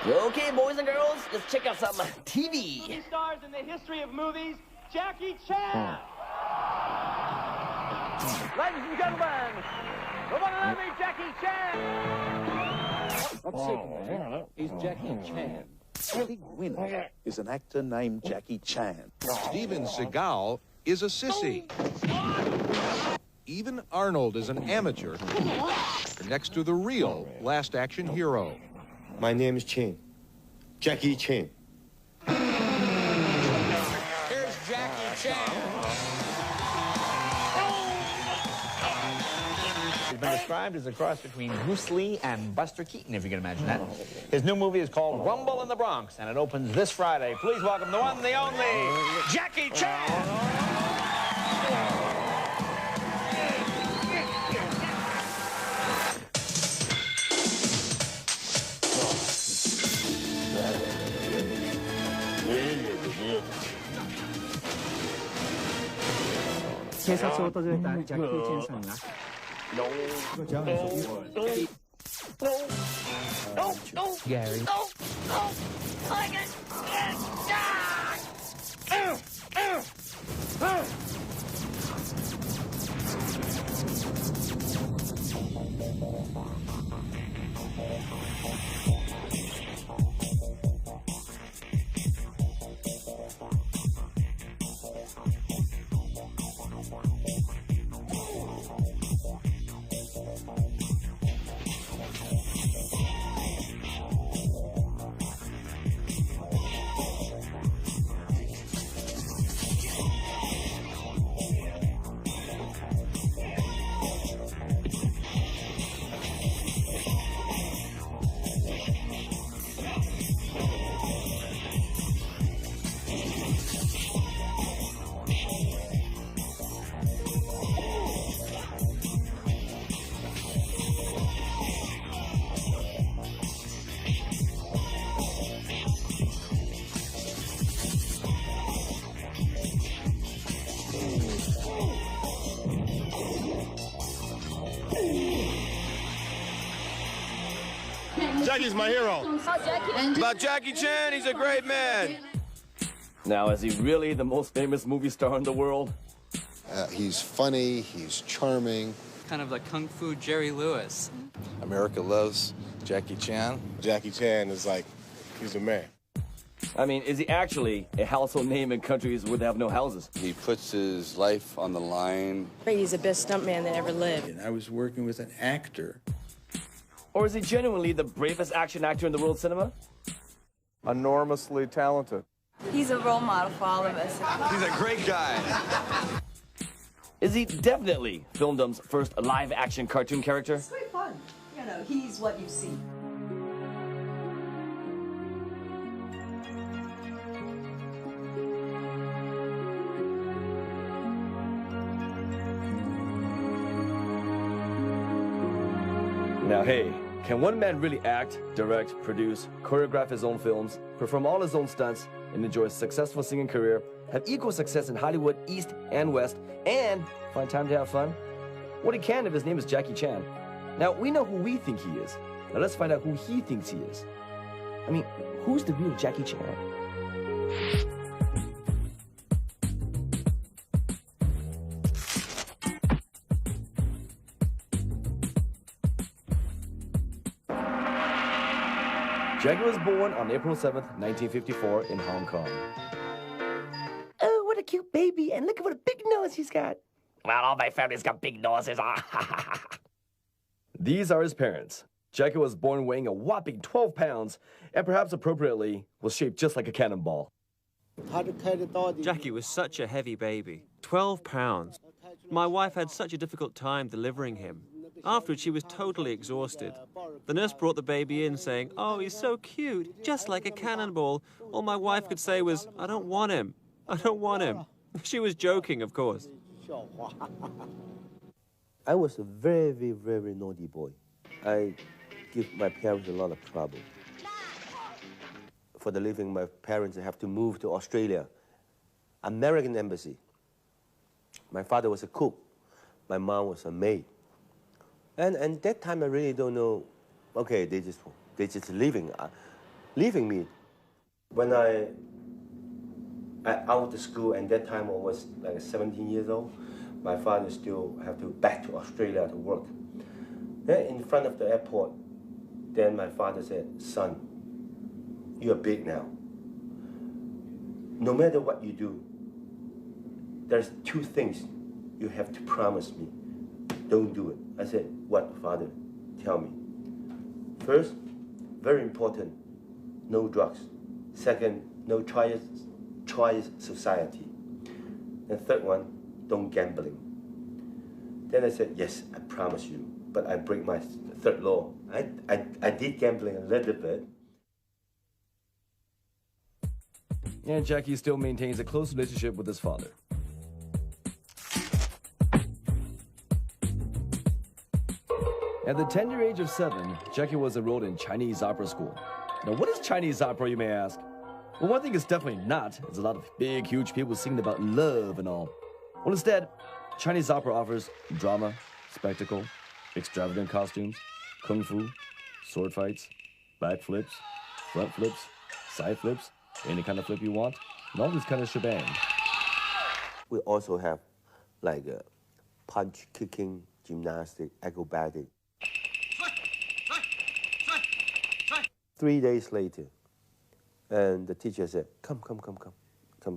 Okay, boys and girls, let's check out some TV. Movie stars in the history of movies, Jackie Chan. Ladies and gentlemen, the one and only Jackie Chan. Not Superman, he's Jackie Chan. The big winner is an actor named Jackie Chan. Steven Seagal is a sissy. Even Arnold is an amateur next to the real Last Action hero. My name is Chan. Jackie Chan. Here's Jackie Chan. He's been described as a cross between Bruce Lee and Buster Keaton, if you can imagine that. His new movie is called Rumble in the Bronx, and it opens this Friday. Please welcome the one, the only, Jackie Chan! Gary. Jackie's my hero. About Jackie Chan, he's a great man. Now, is he really the most famous movie star in the world? He's funny, he's charming. Kind of like Kung Fu Jerry Lewis. America loves Jackie Chan. Jackie Chan is like, he's a man. I mean, is he actually a household name in countries where they have no houses? He puts his life on the line. He's the best stuntman that ever lived. And I was working with an actor. Or is he genuinely the bravest action actor in the world cinema? Enormously talented. He's a role model for all of us. He's a great guy. Is he definitely Filmdom's first live-action cartoon character? It's quite fun. You know, he's what you see. Now, hey, can one man really act, direct, produce, choreograph his own films, perform all his own stunts, and enjoy a successful singing career, have equal success in Hollywood East and West, and find time to have fun? Well, he can if his name is Jackie Chan. Now, we know who we think he is. Now, let's find out who he thinks he is. I mean, who's the real Jackie Chan? Jackie was born on April 7th, 1954 in Hong Kong. Oh, what a cute baby, and look at what a big nose he's got. Well, all my family's got big noses. These are his parents. Jackie was born weighing a whopping 12 pounds, and perhaps appropriately, was shaped just like a cannonball. Jackie was such a heavy baby, 12 pounds. My wife had such a difficult time delivering him. Afterwards, she was totally exhausted. The nurse brought the baby in saying, "Oh, he's so cute, just like a cannonball." All my wife could say was, "I don't want him. I don't want him." She was joking, of course. I was a very, very naughty boy. I give my parents a lot of trouble. For the living, my parents have to move to Australia. American embassy. My father was a cook. My mom was a maid. And that time I really don't know, okay, they just living. leaving me. When I out of school, and that time I was like 17 years old, my father still have to back to Australia to work. Then in front of the airport, then my father said, "Son, you are big now. No matter what you do, there's two things you have to promise me. Don't do it." I said, "What, Father? Tell me." First, very important, no drugs. Second, no choice society. And third one, don't gambling. Then I said, "Yes, I promise you, but I break my third law." I did gambling a little bit. And Jackie still maintains a close relationship with his father. At the tender age of 7, Jackie was enrolled in Chinese opera school. Now, what is Chinese opera, you may ask? Well, one thing it's definitely not. There's a lot of big, huge people singing about love and all. Well, instead, Chinese opera offers drama, spectacle, extravagant costumes, kung fu, sword fights, back flips, front flips, side flips, any kind of flip you want, and all this kind of shebang. We also have like a punch, kicking, gymnastic, acrobatic. 3 days later, and the teacher said, come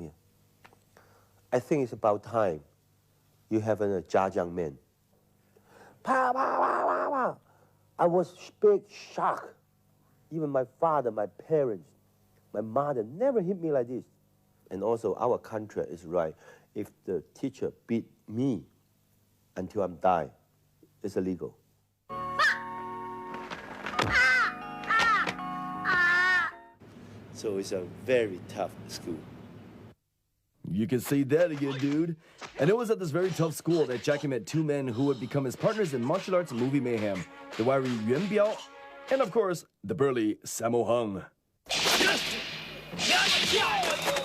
here. I think it's about time you have a Zhajiang man. Pow, pow, pow, pow, pow. I was big shocked. Even my father, my parents, my mother never hit me like this. And also our contract is right. If the teacher beat me until I'm die, it's illegal. So it's a very tough school. You can see that again, dude. And it was at this very tough school that Jackie met two men who would become his partners in martial arts movie mayhem, the wiry Yuan Biao, and of course, the burly Sammo Hung.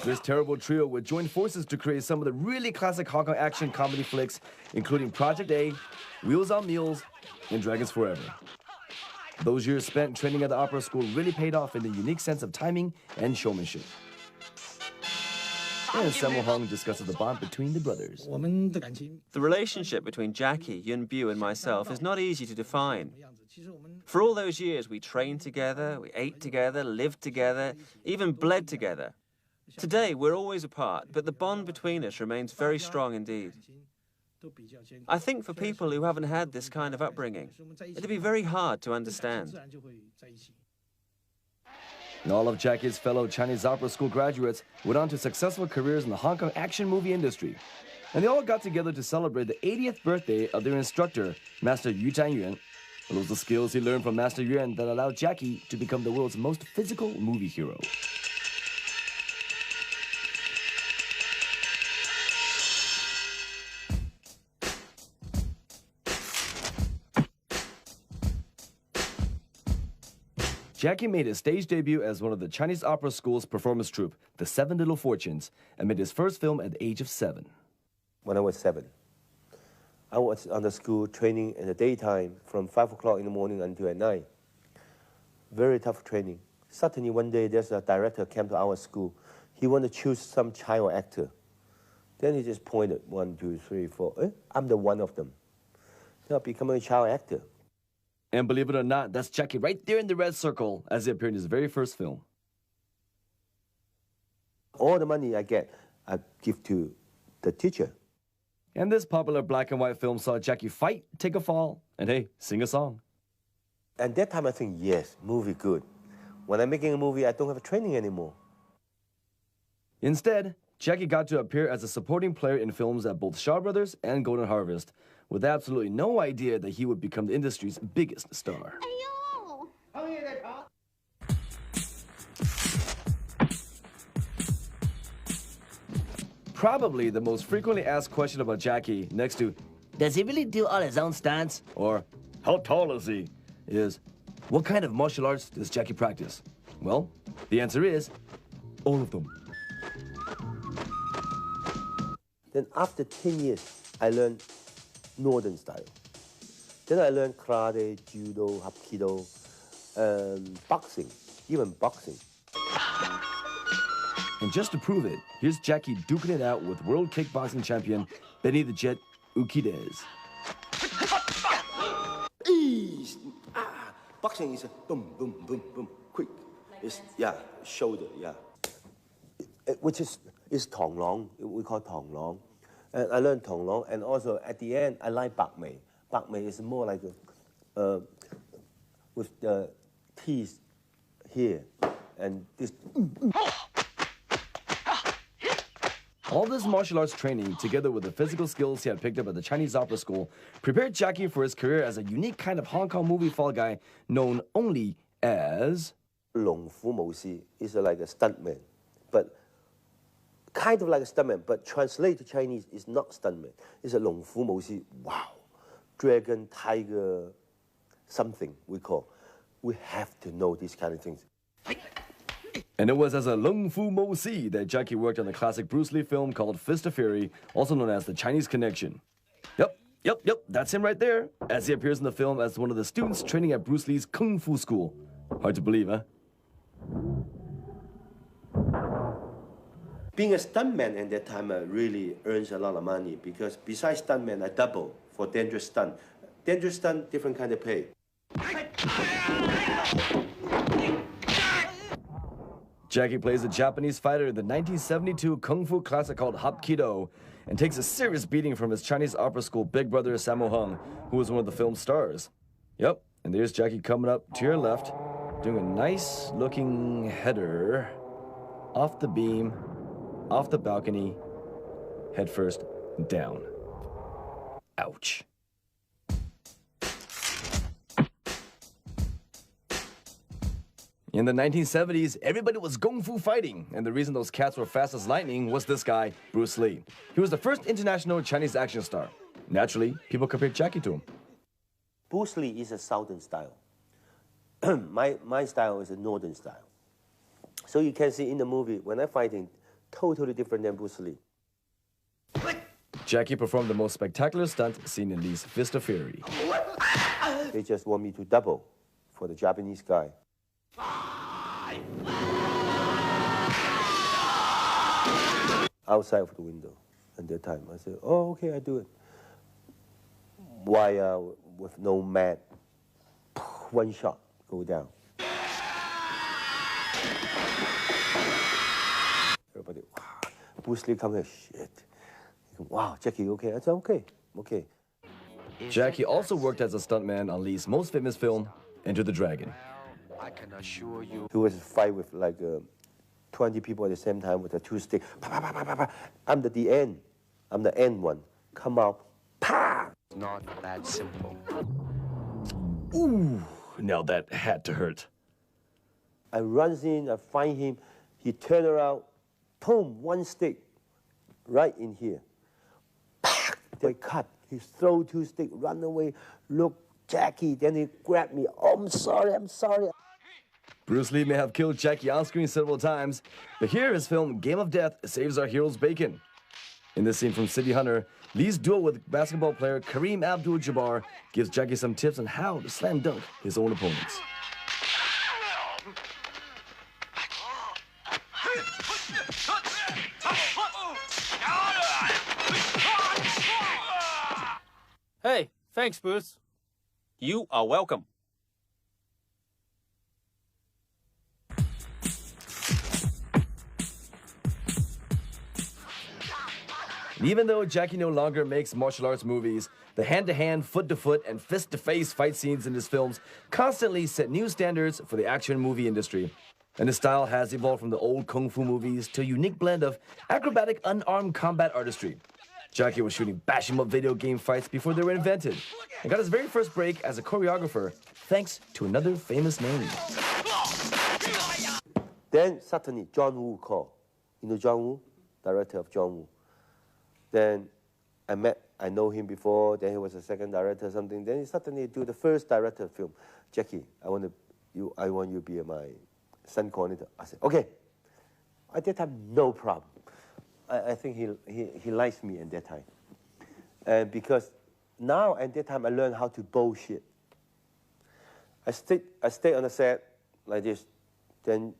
This terrible trio would join forces to create some of the really classic Hong Kong action comedy flicks, including Project A, Wheels on Meals, and Dragons Forever. Those years spent training at the opera school really paid off in the unique sense of timing and showmanship. And Sammo Hung discusses the bond between the brothers. The relationship between Jackie, Yun Bu, and myself is not easy to define. For all those years, we trained together, we ate together, lived together, even bled together. Today, we're always apart, but the bond between us remains very strong indeed. I think for people who haven't had this kind of upbringing, it'd be very hard to understand. And all of Jackie's fellow Chinese opera school graduates went on to successful careers in the Hong Kong action movie industry. And they all got together to celebrate the 80th birthday of their instructor, Master Yu Zhanyuan. It was the skills he learned from Master Yuan that allowed Jackie to become the world's most physical movie hero. Jackie made his stage debut as one of the Chinese Opera School's performance troupe, the Seven Little Fortunes, and made his first film at the age of 7. When I was 7, I was on the school training in the daytime from 5 o'clock in the morning until at night. Very tough training. Suddenly one day there's a director came to our school. He wanted to choose some child actor. Then he just pointed 1, 2, 3, 4. I'm the one of them. Then I became a child actor. And believe it or not, that's Jackie right there in the red circle as he appeared in his very first film. All the money I get, I give to the teacher. And this popular black and white film saw Jackie fight, take a fall, and hey, sing a song. And that time I think, yes, movie good. When I'm making a movie, I don't have training anymore. Instead, Jackie got to appear as a supporting player in films at both Shaw Brothers and Golden Harvest, with absolutely no idea that he would become the industry's biggest star. Probably the most frequently asked question about Jackie, next to, does he really do all his own stunts? Or, how tall is he? Is, what kind of martial arts does Jackie practice? Well, the answer is, all of them. Then after 10 years, I learned Northern style. Then I learned karate, judo, hapkido, boxing. even boxing. And just to prove it, here's Jackie duking it out with world kickboxing champion Benny the Jet Urquidez. Boxing is a boom, boom, boom, boom, quick. It's, yeah, shoulder, yeah. Which is Tong Long, we call Tong Long. And I learned Tong Long, and also at the end, I like Bak Mei. Bak Mei is more like with the teeth here, and this. All this martial arts training, together with the physical skills he had picked up at the Chinese opera school, prepared Jackie for his career as a unique kind of Hong Kong movie fall guy known only as... Long Fu Mo Si is like a stuntman, but kind of like a stuntman, but translate to Chinese is not stuntman. It's a Long Fu Mo Si, wow, dragon, tiger, something we call. We have to know these kind of things. And it was as a Lung Fu Mo Si that Jackie worked on the classic Bruce Lee film called Fist of Fury, also known as The Chinese Connection. Yep, that's him right there, as he appears in the film as one of the students training at Bruce Lee's Kung Fu school. Hard to believe, huh? Being a stuntman at that time really earns a lot of money because besides stuntman, I double for dangerous stunt. Dangerous stunt, different kind of pay. Jackie plays a Japanese fighter in the 1972 Kung Fu classic called Hapkido and takes a serious beating from his Chinese opera school big brother Sammo Hung, who was one of the film's stars. Yep, and there's Jackie coming up to your left, doing a nice looking header off the beam, off the balcony, head first down. Ouch. In the 1970s, everybody was kung fu fighting, and the reason those cats were fast as lightning was this guy, Bruce Lee. He was the first international Chinese action star. Naturally, people compared Jackie to him. Bruce Lee is a southern style. my style is a northern style. So you can see in the movie, when I'm fighting, totally different than Bruce Lee. Jackie performed the most spectacular stunt seen in Lee's Fist of Fury. They just want me to double for the Japanese guy. Outside of the window at that time. I said, oh, okay, I do it. Wire with no mat, one shot, go down. Everybody, wow. Bruce Lee come here, shit. Wow, Jackie, okay? I said, okay. Jackie also worked as a stuntman on Lee's most famous film, Enter the Dragon. I can assure you. He was a fight with like 20 people at the same time with a two stick. I'm the end. I'm the end one. Come out. Pa! Not that simple. Ooh, now that had to hurt. I runs in, I find him. He turn around. Boom, one stick. Right in here. They cut. He throw two stick, run away. Look, Jackie. Then he grabbed me. Oh, I'm sorry. Bruce Lee may have killed Jackie on screen several times, but here his film Game of Death saves our hero's bacon. In this scene from City Hunter, Lee's duel with basketball player Kareem Abdul-Jabbar gives Jackie some tips on how to slam dunk his own opponents. Hey, thanks, Bruce. You are welcome. Even though Jackie no longer makes martial arts movies, the hand-to-hand, foot-to-foot, and fist-to-face fight scenes in his films constantly set new standards for the action movie industry. And his style has evolved from the old kung fu movies to a unique blend of acrobatic, unarmed combat artistry. Jackie was shooting bash-em-up video game fights before they were invented, and got his very first break as a choreographer thanks to another famous name. Then suddenly John Woo called. You know John Woo? Director of John Woo. Then I know him before, then he was a second director or something. Then he suddenly do the first director film. Jackie, I want you to be my stunt coordinator. I said, okay. At that time, no problem. I think he likes me at that time. And because now at that time I learned how to bullshit. I stay on the set like this, Then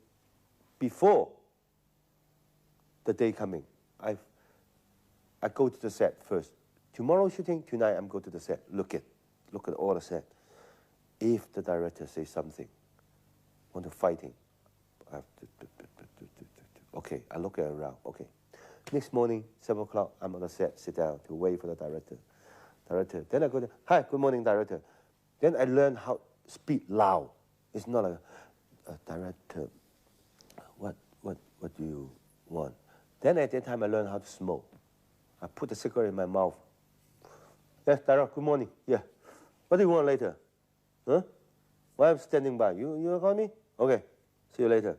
before the day coming, I go to the set first. Tomorrow shooting, tonight I'm going to the set. Look at all the set. If the director says something, want to fighting, okay, I look around, okay. Next morning, 7 o'clock, I'm on the set, sit down to wait for the director. Then I go to, hi, good morning, director. Then I learn how to speak loud. It's not a director, what do you want? Then at that time, I learned how to smoke. I put the cigarette in my mouth. Yes, director, good morning, yeah. What do you want later? Huh? Why I'm standing by? You call me? Okay, see you later.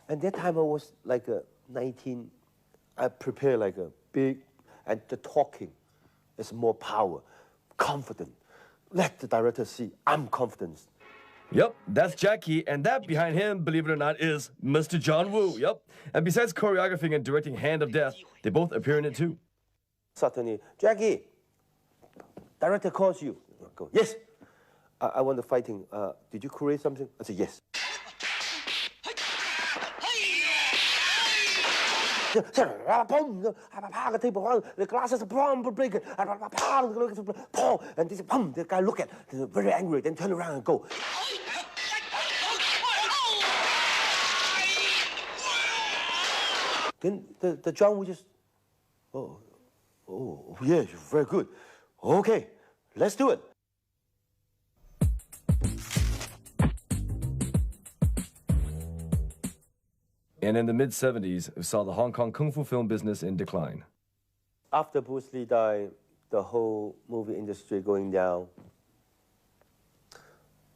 And that time I was like 19. I prepared like a big, and the talking is more power, confident. Let the director see I'm confident. Yep, that's Jackie, and that behind him, believe it or not, is Mr. John Woo. Yep, and besides choreographing and directing Hand of Death, they both appear in it too. Suddenly, Jackie, director calls you. I go, yes. I want the fighting. Did you create something? I said, yes. The glasses break, and this the guy look at, very angry, then turn around and go. Then the John would just, oh, yeah, very good. Okay, let's do it. And in the mid-70s, we saw the Hong Kong kung fu film business in decline. After Bruce Lee died, the whole movie industry going down.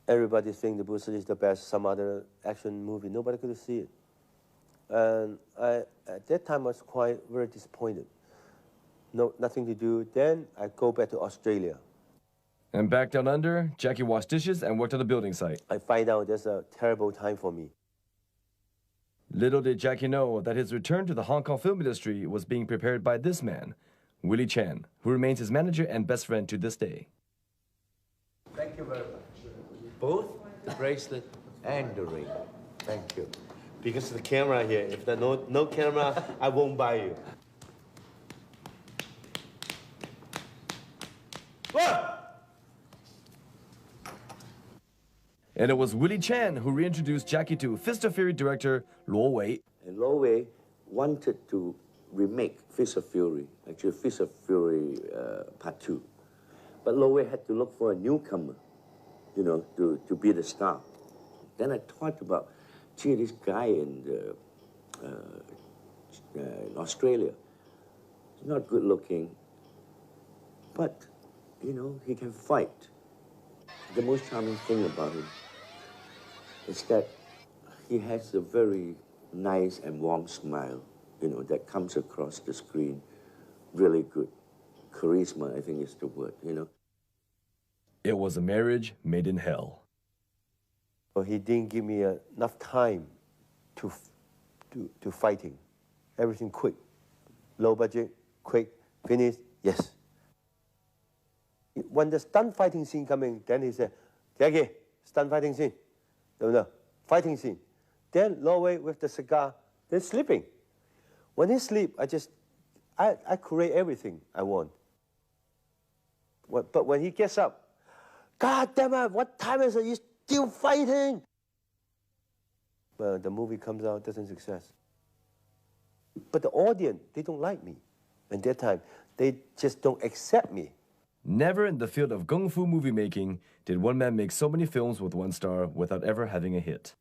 Everybody think the Bruce Lee is the best, some other action movie, nobody could see it. And at that time, I was quite very disappointed. Nothing to do. Then I go back to Australia. And back down under, Jackie washed dishes and worked on the building site. I find out there's a terrible time for me. Little did Jackie know that his return to the Hong Kong film industry was being prepared by this man, Willie Chan, who remains his manager and best friend to this day. Thank you very much. Both the bracelet and the ring. Thank you. Because of the camera here. If there's no camera, I won't buy you. Whoa! And it was Willie Chan who reintroduced Jackie to Fist of Fury director Luo Wei. And Luo Wei wanted to remake Fist of Fury, actually Fist of Fury Part 2. But Luo Wei had to look for a newcomer, you know, to be the star. Then I thought about, gee, this guy in Australia, he's not good looking, but, you know, he can fight. The most charming thing about him is that he has a very nice and warm smile, you know, that comes across the screen really good. Charisma, I think is the word, you know. It was a marriage made in hell. Well, he didn't give me enough time to fighting. Everything quick. Low budget, quick, finish, yes. When the stunt fighting scene coming, then he said, Jackie, stunt fighting scene. No, fighting scene. Then Luo Wei with the cigar, then sleeping. When he sleep, I create everything I want. But when he gets up, God damn it, what time is it? You're still fighting. Well, the movie comes out, doesn't success. But the audience, they don't like me. At that time, they just don't accept me. Never in the field of kung fu movie making did one man make so many films with one star without ever having a hit.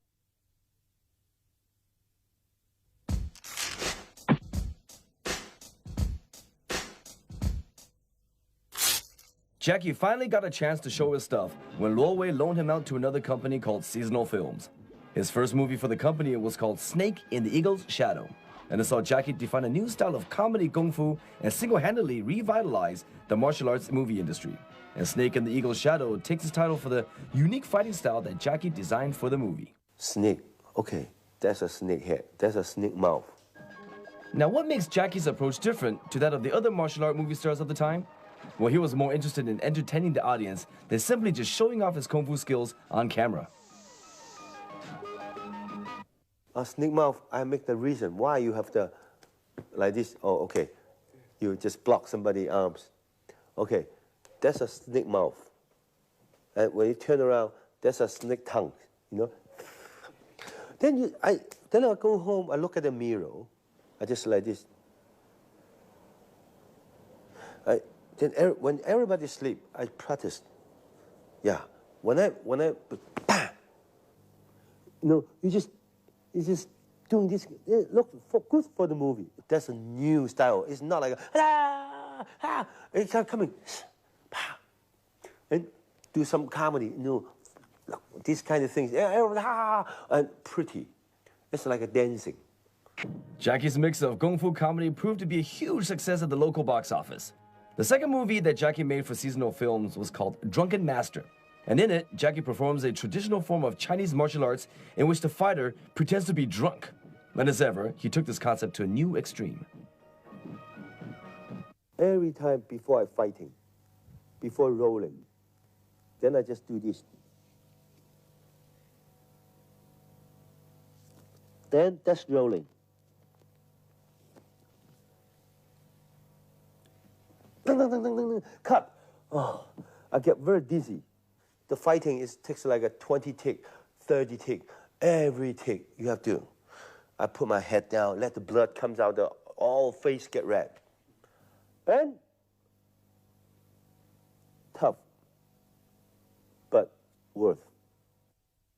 Jackie finally got a chance to show his stuff when Luo Wei loaned him out to another company called Seasonal Films. His first movie for the company was called Snake in the Eagle's Shadow, and it saw Jackie define a new style of comedy kung fu and single-handedly revitalize the martial arts movie industry. And Snake in the Eagle's Shadow takes its title for the unique fighting style that Jackie designed for the movie. Snake, okay, that's a snake head, that's a snake mouth. Now, what makes Jackie's approach different to that of the other martial art movie stars of the time? Well, he was more interested in entertaining the audience than simply just showing off his kung fu skills on camera. A snake mouth, I make the reason why you have the, like this. Oh, okay. You just block somebody's arms. Okay, that's a snake mouth. And when you turn around, that's a snake tongue, you know. Then I go home, I look at the mirror, I just like this. When everybody sleep, I practice. Yeah, when I, bam! You know, you just doing this. Look good for the movie. That's a new style. It's not like it's coming, and do some comedy. You know, these kind of things. And pretty. It's like a dancing. Jackie's mix of kung fu comedy proved to be a huge success at the local box office. The second movie that Jackie made for seasonal films was called Drunken Master. And in it, Jackie performs a traditional form of Chinese martial arts in which the fighter pretends to be drunk. And as ever, he took this concept to a new extreme. Every time before I fighting, before rolling, then I just do this. Then that's rolling. Cut. Oh, I get very dizzy. The fighting takes like a 20 tick, 30 tick. Every tick you have to. I put my head down, let the blood comes out, all face get red. And tough, but worth.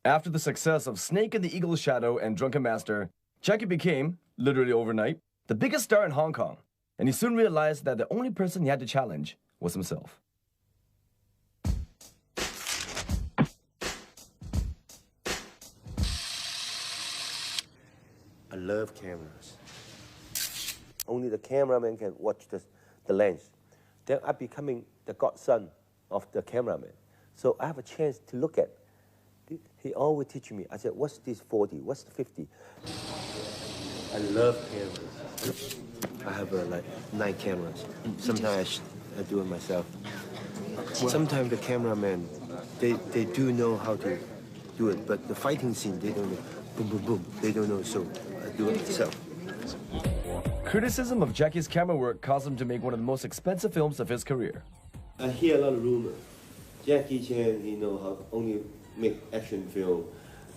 After the success of Snake and the Eagle's Shadow and Drunken Master, Jackie became, literally overnight, the biggest star in Hong Kong. And he soon realized that the only person he had to challenge was himself. I love cameras. Only the cameraman can watch the lens. Then I'm becoming the godson of the cameraman. So I have a chance to look at. He always teach me. I said, what's this 40? What's the 50? I love cameras. I have like 9 cameras. Sometimes I do it myself. Sometimes the cameraman, they do know how to do it, but the fighting scene, they don't know. Boom, boom, boom. They don't know, so I do it myself. Criticism of Jackie's camera work caused him to make one of the most expensive films of his career. I hear a lot of rumors. Jackie Chan, he know how to only make action film.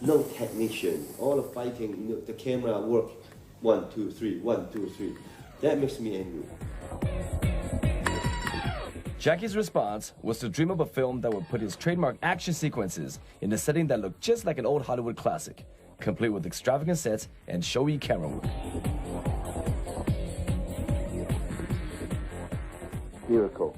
No technician. All the fighting, you know, the camera work. 1, 2, 3, 1, 2, 3. That makes me angry. Jackie's response was to dream up a film that would put his trademark action sequences in a setting that looked just like an old Hollywood classic, complete with extravagant sets and showy camera work. Miracle.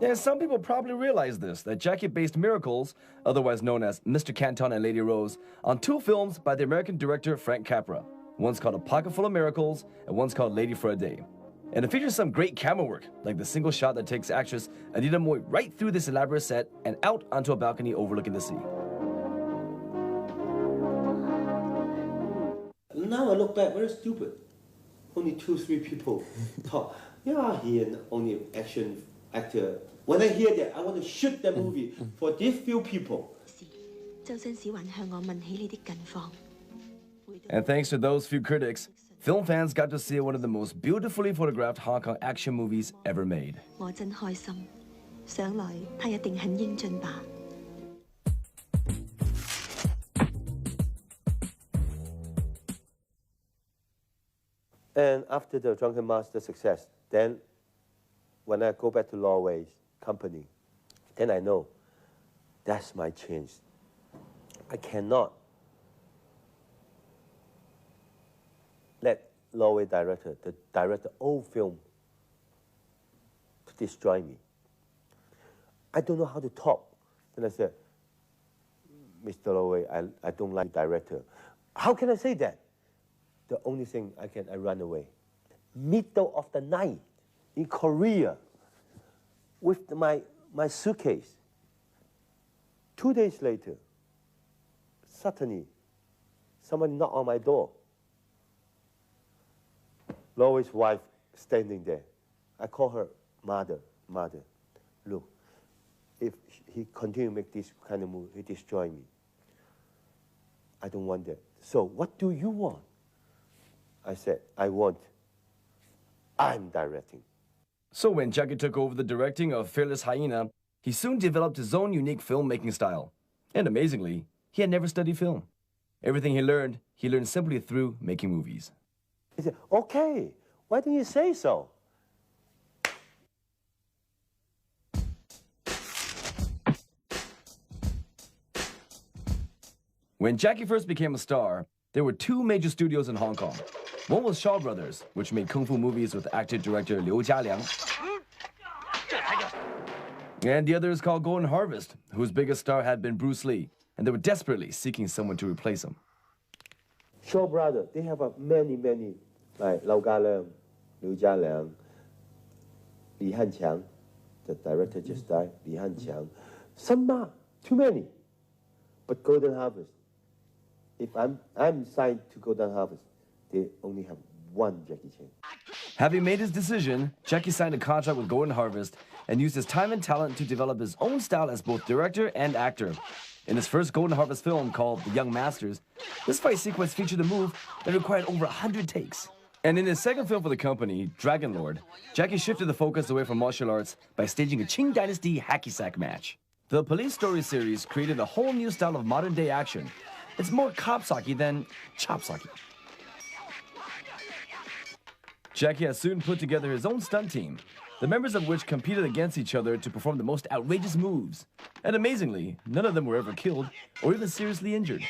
And some people probably realize this, that Jackie based Miracles, otherwise known as Mr. Canton and Lady Rose, on 2 films by the American director Frank Capra. One's called A Pocket Full of Miracles, and one's called Lady for a Day. And it features some great camera work, like the single shot that takes actress Anita Moy right through this elaborate set and out onto a balcony overlooking the sea. Now I look back, very stupid. Only 2, 3 people talk. Yeah, he an only action actor. When I hear that, I want to shoot the movie for these few people. And thanks to those few critics, film fans got to see one of the most beautifully photographed Hong Kong action movies ever made. And after the Drunken Master success, then when I go back to Norway's company, then I know that's my chance. I cannot let Norway director, the director old film, to destroy me. I don't know how to talk. Then I said, Mr. Norway, I don't like director. How can I say that? The only thing I run away. Middle of the night in Korea with my suitcase. 2 days later, suddenly, somebody knocked on my door. Lois' wife standing there. I call her, mother, look, if he continue to make this kind of movie, he destroy me. I don't want that. So what do you want? I said, I'm directing. So when Jackie took over the directing of Fearless Hyena, he soon developed his own unique filmmaking style. And amazingly, he had never studied film. Everything he learned simply through making movies. He said, okay, why didn't you say so? When Jackie first became a star, there were two major studios in Hong Kong. One was Shaw Brothers, which made kung fu movies with actor-director Liu Jialiang. And the other is called Golden Harvest, whose biggest star had been Bruce Lee, and they were desperately seeking someone to replace him. Shaw Brothers, they have many, like Lau Ga-leung, Liu Jialiang, Li Hanqiang, the director just died, Li Hanqiang. Some not, too many. But Golden Harvest, if I'm signed to Golden Harvest, they only have one Jackie Chan. Having made his decision, Jackie signed a contract with Golden Harvest and used his time and talent to develop his own style as both director and actor. In his first Golden Harvest film called The Young Masters, this fight sequence featured a move that required over 100 takes. And in his second film for the company, Dragon Lord, Jackie shifted the focus away from martial arts by staging a Qing Dynasty hacky sack match. The Police Story series created a whole new style of modern-day action. It's more cop-socky than chop-socky. Jackie has soon put together his own stunt team, the members of which competed against each other to perform the most outrageous moves. And amazingly, none of them were ever killed or even seriously injured.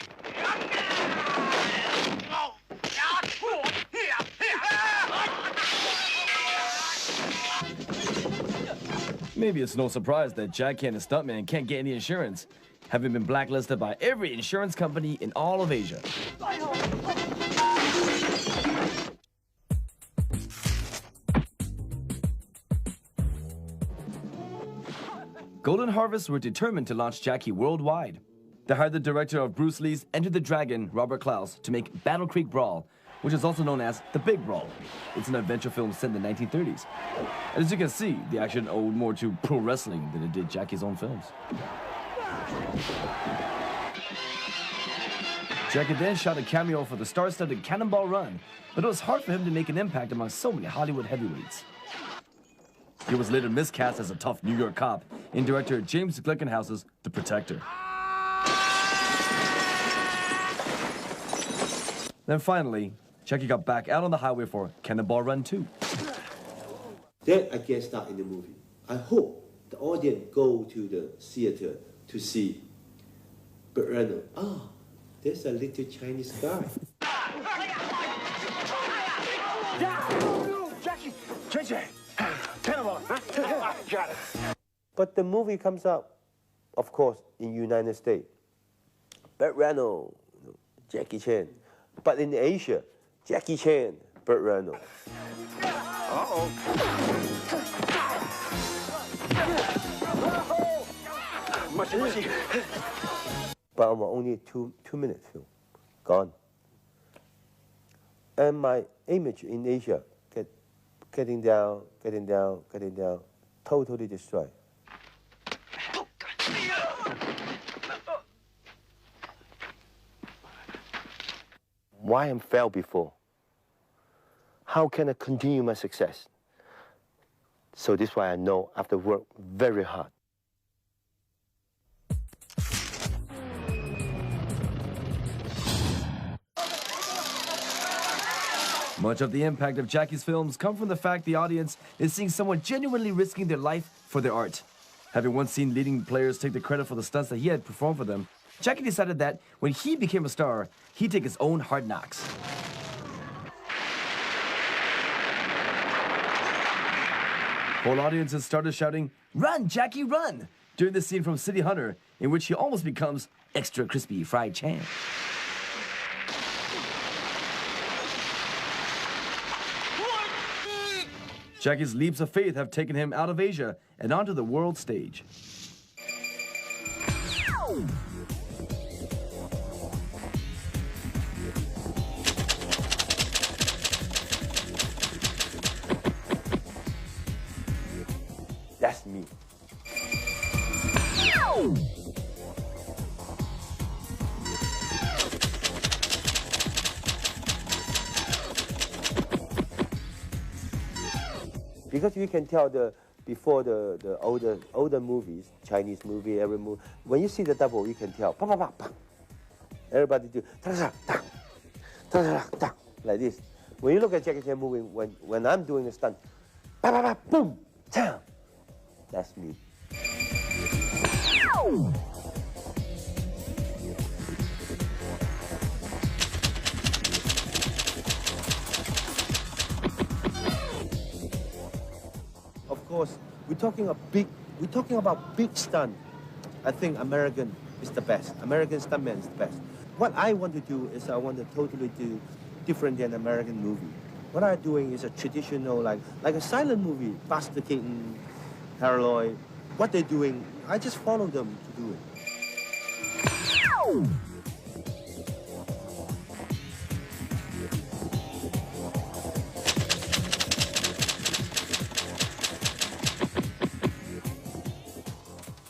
Maybe it's no surprise that Jackie and his stuntman can't get any insurance, having been blacklisted by every insurance company in all of Asia. Golden Harvest were determined to launch Jackie worldwide. They hired the director of Bruce Lee's Enter the Dragon, Robert Klaus, to make Battle Creek Brawl, which is also known as The Big Brawl. It's an adventure film set in the 1930s. And as you can see, the action owed more to pro wrestling than it did Jackie's own films. Jackie then shot a cameo for the star-studded Cannonball Run, but it was hard for him to make an impact among so many Hollywood heavyweights. He was later miscast as a tough New York cop in director James Glickenhaus's The Protector. Then finally, Jackie got back out on the highway for Cannonball Run 2. Then I get started in the movie. I hope the audience go to the theater to see Burt Reynolds. Ah, there's a little Chinese guy. Jackie! JJ! Cannonball! Got it. But the movie comes out, of course, in United States. Burt Reynolds, Jackie Chan. But in Asia, Jackie Chan, Burt Reynolds. Uh-oh. Mushy. But I'm only a two-minute film, gone. And my image in Asia getting down, totally destroyed. Why I failed before? How can I continue my success? So this is why I know I have to work very hard. Much of the impact of Jackie's films come from the fact the audience is seeing someone genuinely risking their life for their art. Having once seen leading players take the credit for the stunts that he had performed for them, Jackie decided that when he became a star, he'd take his own hard knocks. Whole audiences started shouting, "Run, Jackie, run!" during the scene from City Hunter, in which he almost becomes extra crispy fried Chan. Jackie's leaps of faith have taken him out of Asia and onto the world stage. That's me. Because you can tell before the older movies, Chinese movie, every movie, when you see the double, you can tell. Everybody do like this. When you look at Jackie Chan moving, when I'm doing a stunt, boom, that's me. Of course, we're talking about big stunt. I think American is the best. American stuntman is the best. What I want to do is I want to totally do different than American movie. What I'm doing is a traditional, like a silent movie, Buster Keaton, Harold Lloyd. What they're doing, I just follow them to do it.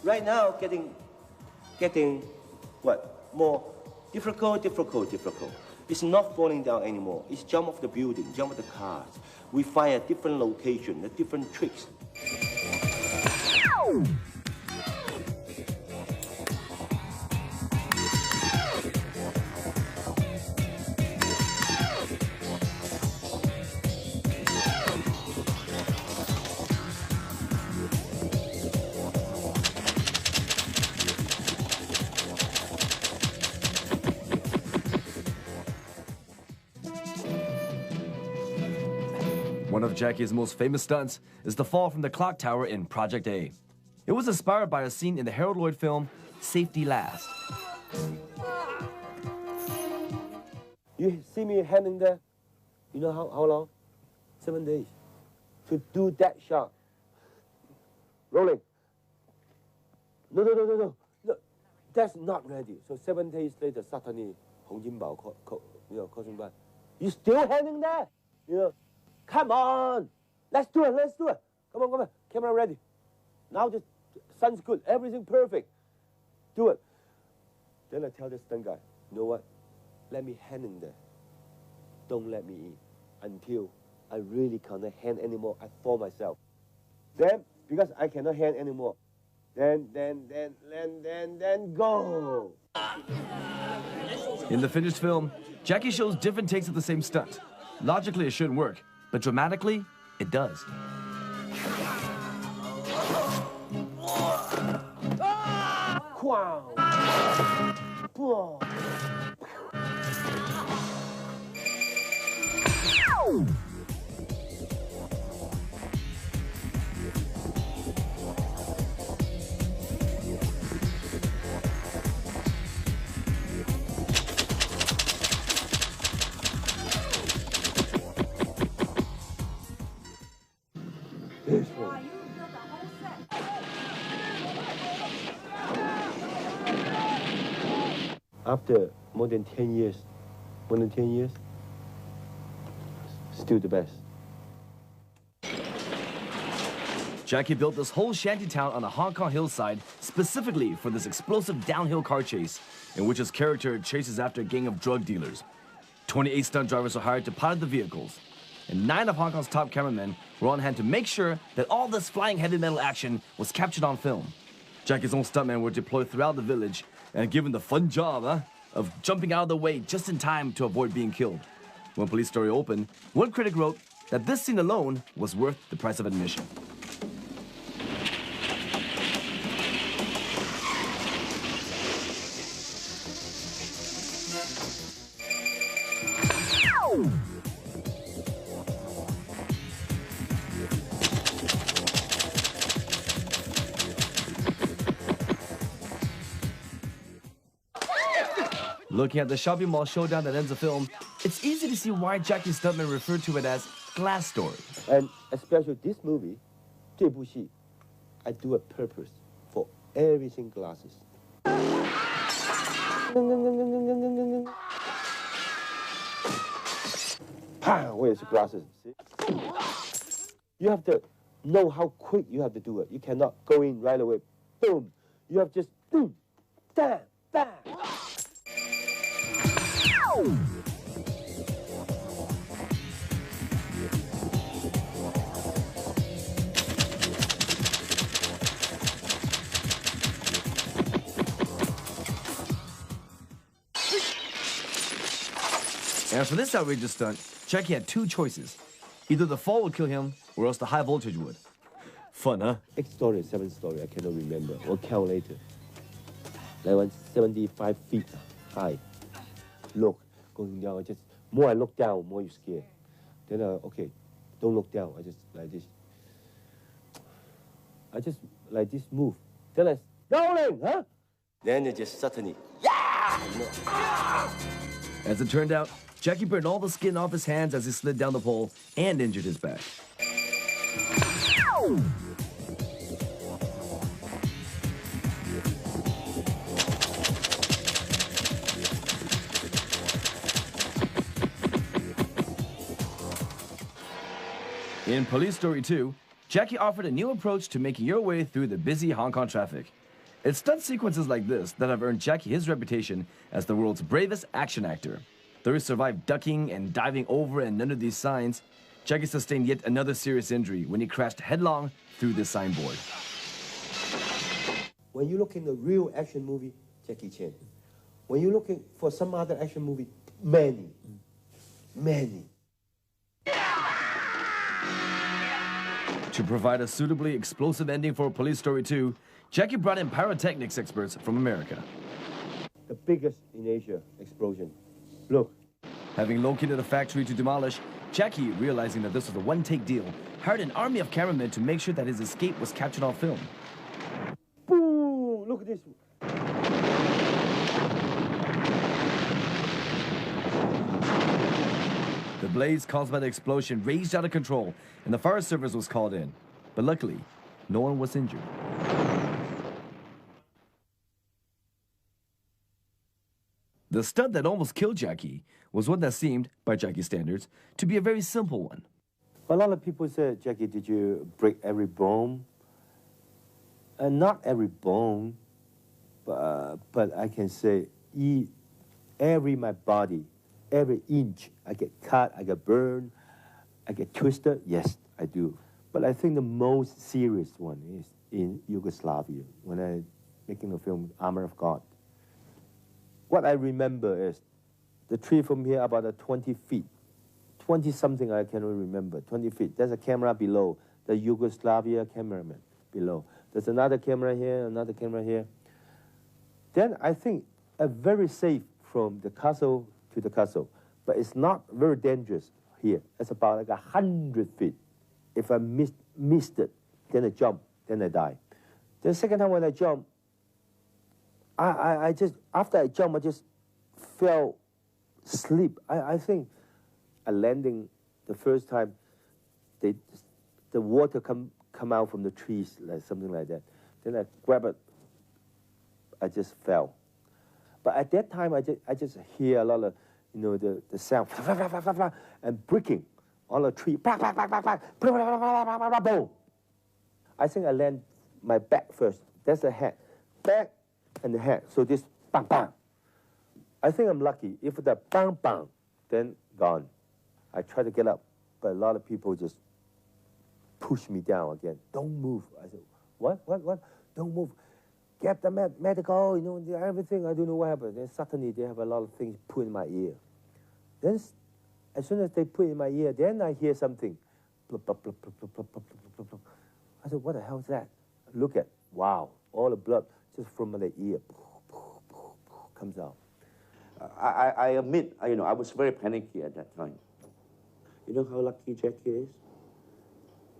Right now, getting what? More difficult. It's not falling down anymore. It's jump off the building, jump off the cars. We find a different location, a different tricks. One of Jackie's most famous stunts is the fall from the clock tower in Project A. It was inspired by a scene in the Harold Lloyd film, Safety Last. You see me hanging there, you know how long? 7 days. To do that shot. Rolling. No. That's not ready. So 7 days later, suddenly, Hong Jinbao calling back. You still hanging there? You know, come on, let's do it. Come on, camera ready. Now the sun's good, everything perfect. Do it. Then I tell the stunt guy, you know what? Let me hang in there. Don't let me in until I really cannot hang anymore. I fall myself. Then, because I cannot hang anymore, then go. In the finished film, Jackie shows different takes of the same stunt. Logically, it shouldn't work, but dramatically, it does. After more than 10 years, still the best. Jackie built this whole shantytown on a Hong Kong hillside specifically for this explosive downhill car chase, in which his character chases after a gang of drug dealers. 28 stunt drivers were hired to pilot the vehicles, and 9 of Hong Kong's top cameramen were on hand to make sure that all this flying heavy metal action was captured on film. Jackie's own stuntmen were deployed throughout the village and given the fun job of jumping out of the way just in time to avoid being killed. When Police Story opened, one critic wrote that this scene alone was worth the price of admission. Looking at the shopping mall showdown that ends the film, it's easy to see why Jackie stuntmen referred to it as Glass Story. And especially this movie, 这部戏, I do a purpose for everything glasses. Where's the glasses? See? You have to know how quick you have to do it. You cannot go in right away. Boom. You have just boom, bam, bam. And for this outrageous stunt, Jackie had two choices. Either the fall would kill him, or else the high voltage would. Fun, huh? 8 story, 7 story, I cannot remember. We'll count later. That was 75 feet high. Look, going down, more I look down, more you scared. Then, okay, don't look down, I just like this move. Then I, rolling, huh? Then it just suddenly, yeah! As it turned out, Jackie burned all the skin off his hands as he slid down the pole and injured his back. In Police Story 2, Jackie offered a new approach to making your way through the busy Hong Kong traffic. It's stunt sequences like this that have earned Jackie his reputation as the world's bravest action actor. Though he survived ducking and diving over and under these signs, Jackie sustained yet another serious injury when he crashed headlong through this signboard. When you look in the real action movie, Jackie Chan. When you're looking for some other action movie, many. To provide a suitably explosive ending for Police Story 2, Jackie brought in pyrotechnics experts from America. The biggest in Asia explosion. Look. Having located a factory to demolish, Jackie, realizing that this was a one-take deal, hired an army of cameramen to make sure that his escape was captured on film. Boom! Look at this. The blaze caused by the explosion raged out of control, and the fire service was called in. But luckily, no one was injured. The stunt that almost killed Jackie was one that seemed, by Jackie's standards, to be a very simple one. A lot of people say, Jackie, did you break every bone? Not every bone, but I can say every my body, every inch, I get cut, I get burned, I get twisted. Yes, I do. But I think the most serious one is in Yugoslavia, when I making the film Armor of God. What I remember is the tree from here about 20 feet. 20-something, I cannot remember, 20 feet. There's a camera below, the Yugoslavia cameraman below. There's another camera here, another camera here. Then I think very safe from the castle to the castle, but it's not very dangerous here. It's about like 100 feet. If I missed it, then I jump, then I die. The second time when I jump, I just, after I jump, I just fell asleep. I think a landing the first time, the water come out from the trees, like something like that. Then I grab it, I just fell. But at that time, I just hear a lot of, the sound, and breaking on a tree. Boom. I think I land my back first. That's the head. Back and the head. So this bang, bang. I think I'm lucky. If the bang, bang, then gone. I try to get up, but a lot of people just push me down again. Don't move. I said, what? Don't move. Get the medical, everything. I don't know what happened. Then suddenly they have a lot of things put in my ear. Then as soon as they put in my ear, then I hear something. Plop, plop, plop, plop, plop, plop, plop, plop, plop. I said, what the hell is that? Look at, wow, all the blood just from the ear comes out. I admit, I was very panicky at that time. You know how lucky Jackie is?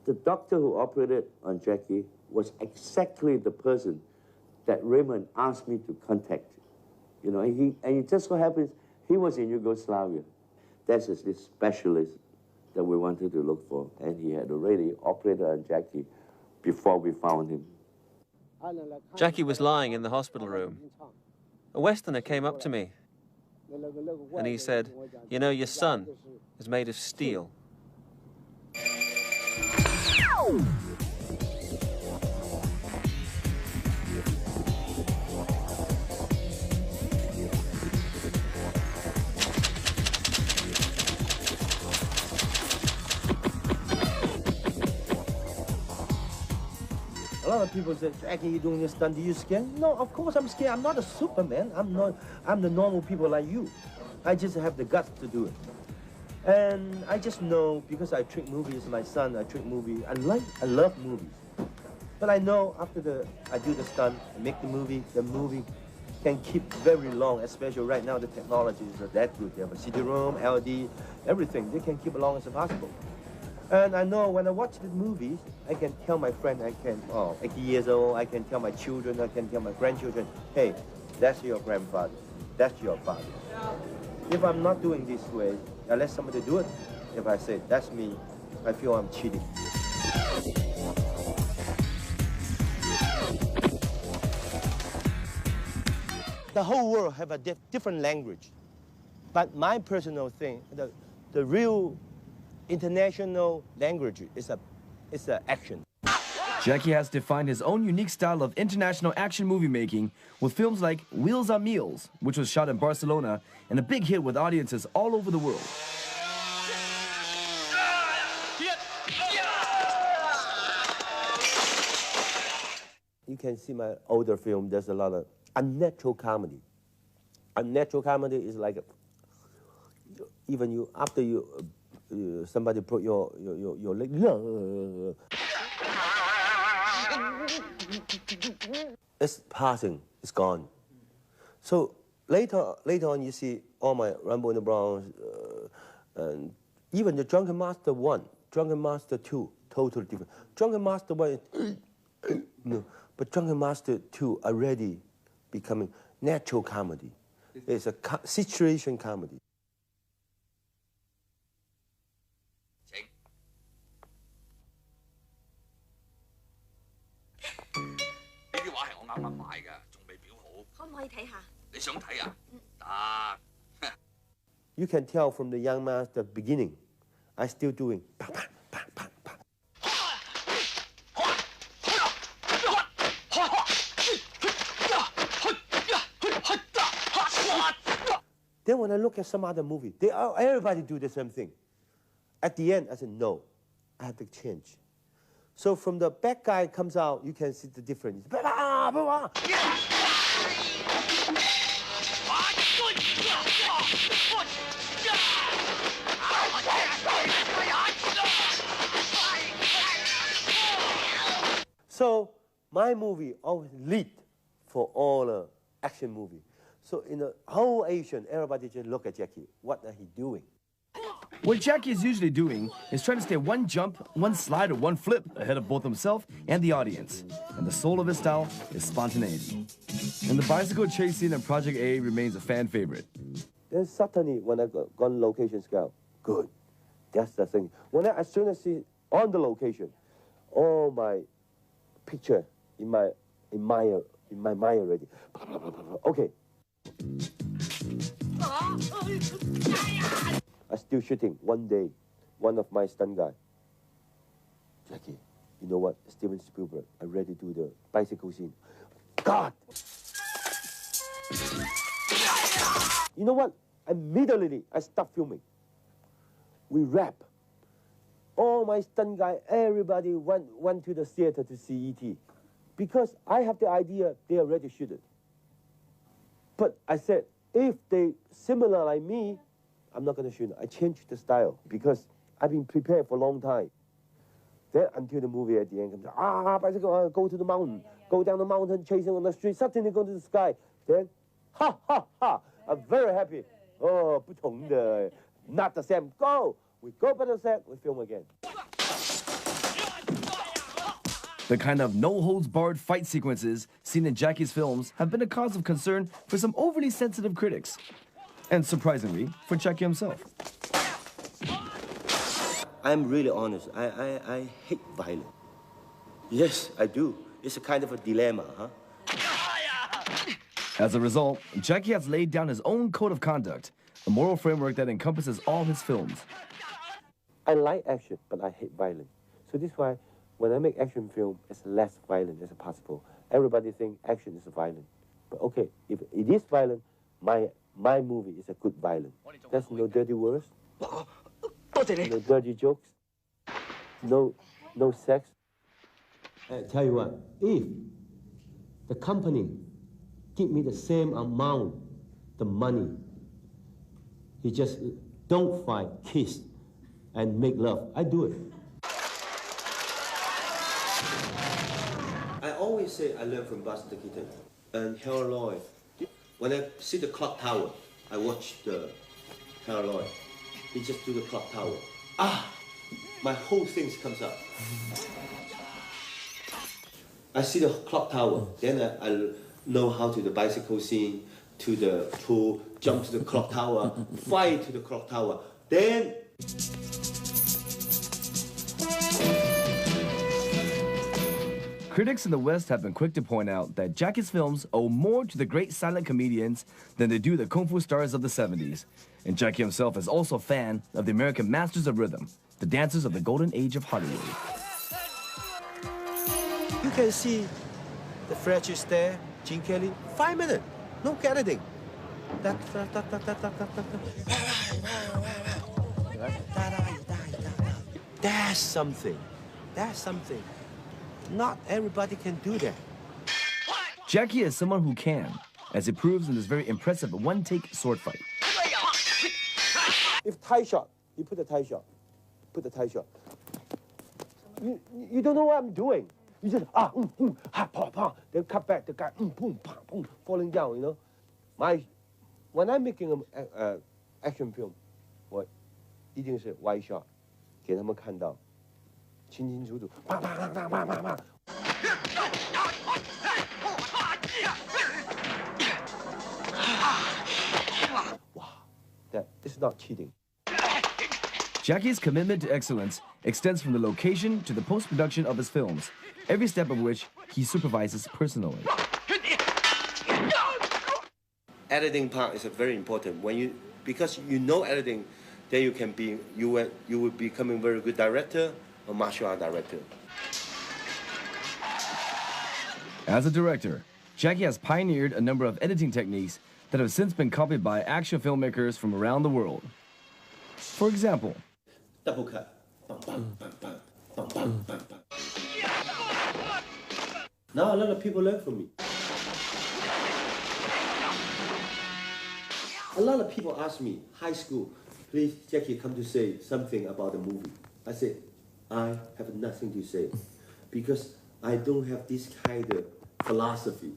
The doctor who operated on Jackie was exactly the person that Raymond asked me to contact. And it just so happens he was in Yugoslavia. That's this specialist that we wanted to look for, and he had already operated on Jackie before we found him. Jackie was lying in the hospital room. A Westerner came up to me, and he said, your son is made of steel. A lot of people say, Jackie, you doing this stunt, are you scared? No, of course I'm scared. I'm not a Superman. I'm the normal people like you. I just have the guts to do it. And I just know, because I treat movies, my son, I treat movies, I love movies. But I know after I do the stunt, I make the movie can keep very long, especially right now the technology is that good. They have a CD-ROM, LD, everything. They can keep as long as possible. And I know when I watch the movies, I can tell my friend, 80 years old, I can tell my children, I can tell my grandchildren, hey, that's your grandfather, that's your father. If I'm not doing this way, I let somebody do it. If I say, that's me, I feel I'm cheating. The whole world have a different language. But my personal thing, the real international language is action. Jackie has defined his own unique style of international action movie making with films like Wheels on Meals, which was shot in Barcelona and a big hit with audiences all over the world. You can see my older film, there's a lot of unnatural comedy. Unnatural comedy is like, even you, after somebody put your leg, it's passing, it's gone. So later on you see all my Rumble in the Bronx, and even the Drunken Master 1, Drunken Master 2, totally different. Drunken Master 1 is, no, but Drunken Master 2 already becoming natural comedy. It's a situation comedy. You can tell from the young master beginning, I still doing. Then when I look at some other movie, everybody do the same thing. At the end, I said, no, I have to change. So from the bad guy comes out, you can see the difference. So my movie always lead for all the action movie. So in the whole Asian, everybody just look at Jackie. What are he doing? What Jackie is usually doing is trying to stay one jump, one slide, or one flip ahead of both himself and the audience. And the soul of his style is spontaneity. And the bicycle chase scene in Project A remains a fan favorite. Then suddenly, when I go on location scale, good. That's the thing. As soon as I see on the location, all my picture in my mind already. Okay. I'm still shooting one day. One of my stunt guy, Jackie, you know what? Steven Spielberg, I ready to do the bicycle scene. God! You know what? Immediately, I start filming. We wrap. All my stunt guy, everybody went to the theater to see E.T. Because I have the idea, they are ready to shoot it. But I said, if they similar like me, I'm not going to shoot it. I changed the style because I've been prepared for a long time. Then until the movie at the end comes, bicycle, go to the mountain, go down the mountain, chasing on the street, suddenly go to the sky. Then, ha, ha, ha, I'm very happy. Oh, 不同的, not the same. Go! We go back to the set, we film again. The kind of no-holds-barred fight sequences seen in Jackie's films have been a cause of concern for some overly sensitive critics. And surprisingly, for Jackie himself. I'm really honest. I hate violence. Yes, I do. It's a kind of a dilemma, huh? As a result, Jackie has laid down his own code of conduct, a moral framework that encompasses all his films. I like action, but I hate violence. So this is why when I make action film, it's less violent as possible. Everybody think action is violent. But okay, if it is violent, my movie is a good violence. There's no dirty words, no dirty jokes, no sex. I tell you what, if the company give me the same amount, the money, He just don't fight, kiss, and make love. I do it. I always say I learn from Buster Keaton and Harold Lloyd. When I see the clock tower, I watch the Harold Lloyd. He just do the clock tower. My whole thing comes up. I see the clock tower, then I know how to the bicycle scene, to the pool, jump to the clock tower, fight to the clock tower. Then Critics in the West have been quick to point out that Jackie's films owe more to the great silent comedians than they do the kung fu stars of the 70s. And Jackie himself is also a fan of the American masters of rhythm, the dancers of the golden age of Hollywood. you can see the Fred Astaire, Gene Kelly, 5 minutes, no editing. That's something. That's something. Not everybody can do that. Jackie is someone who can, as it proves in this very impressive one-take sword fight. If tie shot, you put a tie shot. Put the tie shot. You don't know what I'm doing. You just then cut back. The guy boom, boom, falling down. You know, when I'm making an action film, 我一定是 wide shot， 给他们看到，清清楚楚，啪啪啪啪啪啪啪。Wow, that is not cheating. Jackie's commitment to excellence extends from the location to the post-production of his films, every step of which he supervises personally. Editing part is very important. Because you know editing, then you will become a very good director or martial art director. As a director, Jackie has pioneered a number of editing techniques that have since been copied by action filmmakers from around the world. For example, double cut. Bang, bang, bang, bang, bang, bang, bang, bang. Now a lot of people learn from me. A lot of people ask me, high school, please, Jackie, come to say something about the movie. I said, I have nothing to say because I don't have this kind of philosophy.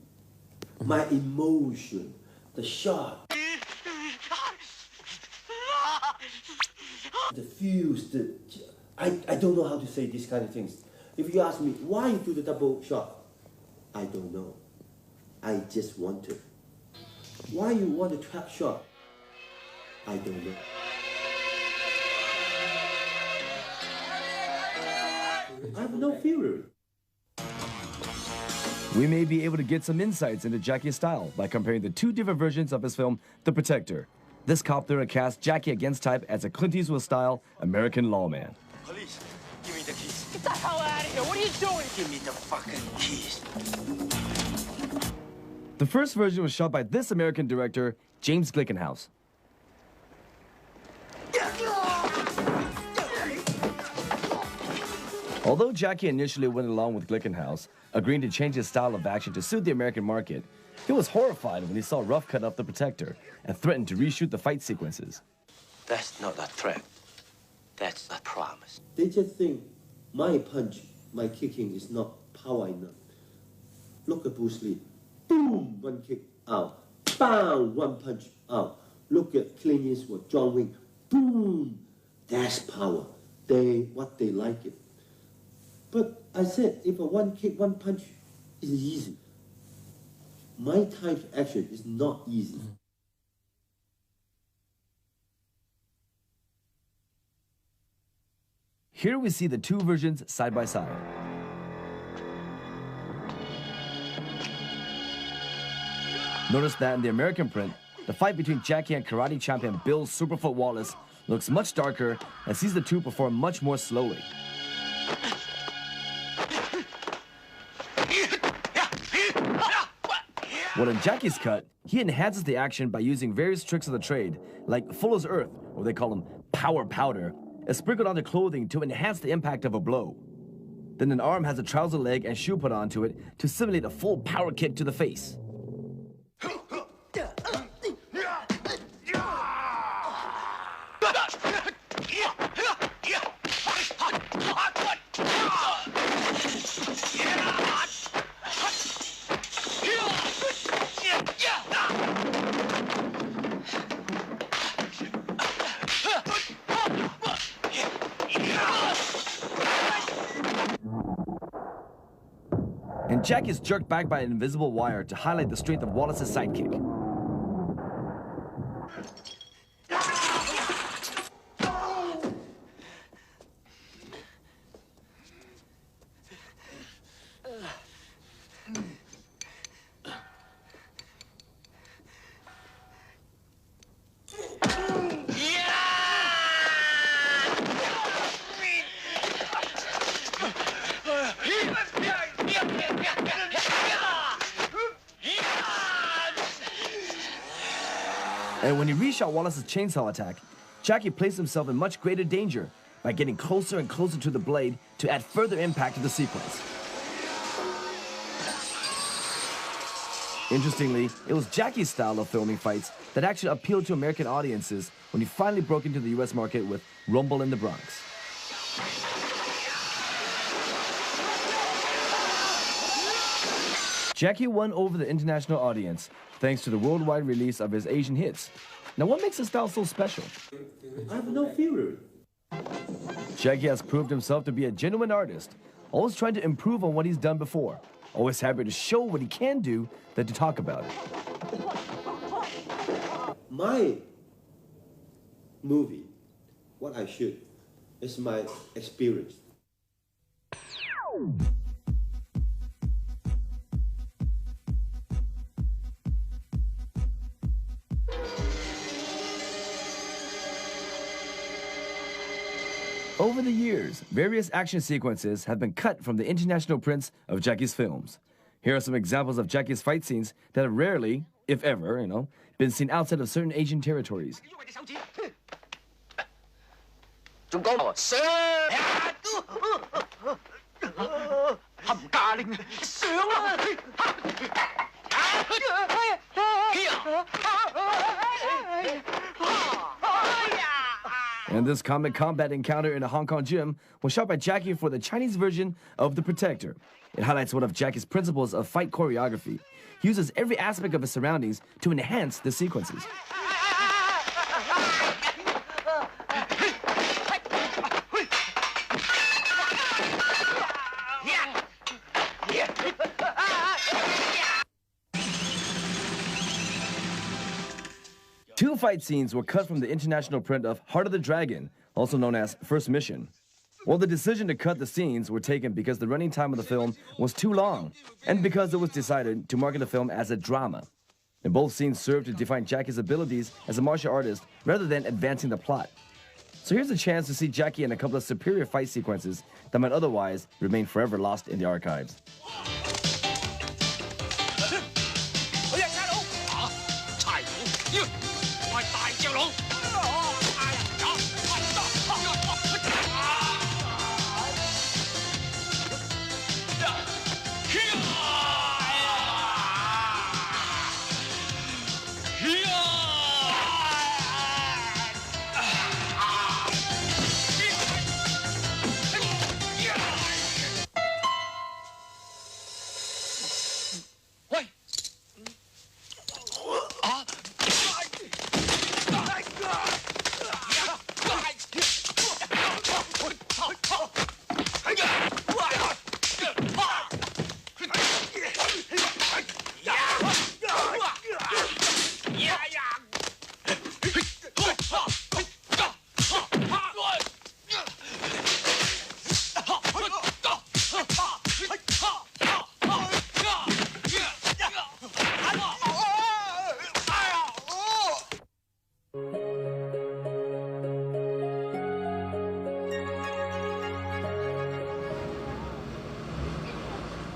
My emotion, the shot, the fuse, I don't know how to say these kind of things. If you ask me, why you do the double shot? I don't know. I just want to. Why you want a trap shot? I don't know. I have no theory. we may be able to get some insights into Jackie's style by comparing the two different versions of his film, The Protector. This cop-thriller casts Jackie against type as a Clint Eastwood-style American lawman. Police, give me the keys. Get the hell out of here. What are you doing? Give me the fucking keys. The first version was shot by this American director, James Glickenhaus. Although Jackie initially went along with Glickenhaus, agreeing to change his style of action to suit the American market, he was horrified when he saw Rough cut up The Protector and threatened to reshoot the fight sequences. That's not a threat. That's a promise. They just think my punch, my kicking is not power enough. Look at Bruce Lee. Boom, one kick out. Bang, one punch out. Look at Clint Eastwood, John Wick. Boom, that's power. What they like it. But I said, if a one kick, one punch is easy, my type of action is not easy. Here we see the two versions side by side. Notice that in the American print, the fight between Jackie and karate champion Bill Superfoot Wallace looks much darker and sees the two perform much more slowly. While in Jackie's cut, he enhances the action by using various tricks of the trade, like Fuller's Earth, or they call them power powder, is sprinkled onto clothing to enhance the impact of a blow. Then an arm has a trouser leg and shoe put onto it to simulate a full power kick to the face. Jackie is jerked back by an invisible wire to highlight the strength of Wallace's sidekick. And when he reshot Wallace's chainsaw attack, Jackie placed himself in much greater danger by getting closer and closer to the blade to add further impact to the sequence. Interestingly, it was Jackie's style of filming fights that actually appealed to American audiences when he finally broke into the US market with Rumble in the Bronx. Jackie won over the international audience thanks to the worldwide release of his Asian hits. Now, what makes his style so special? I have no fear. Jackie has proved himself to be a genuine artist, always trying to improve on what he's done before, always happy to show what he can do than to talk about it. My movie, what I shoot, is my experience. Over the years, various action sequences have been cut from the international prints of Jackie's films. Here are some examples of Jackie's fight scenes that have rarely, if ever, been seen outside of certain Asian territories. And this comic combat encounter in a Hong Kong gym was shot by Jackie for the Chinese version of The Protector. It highlights one of Jackie's principles of fight choreography. He uses every aspect of his surroundings to enhance the sequences. Two fight scenes were cut from the international print of Heart of the Dragon, also known as First Mission. Well, the decision to cut the scenes were taken because the running time of the film was too long, and because it was decided to market the film as a drama. And both scenes served to define Jackie's abilities as a martial artist rather than advancing the plot. So here's a chance to see Jackie in a couple of superior fight sequences that might otherwise remain forever lost in the archives.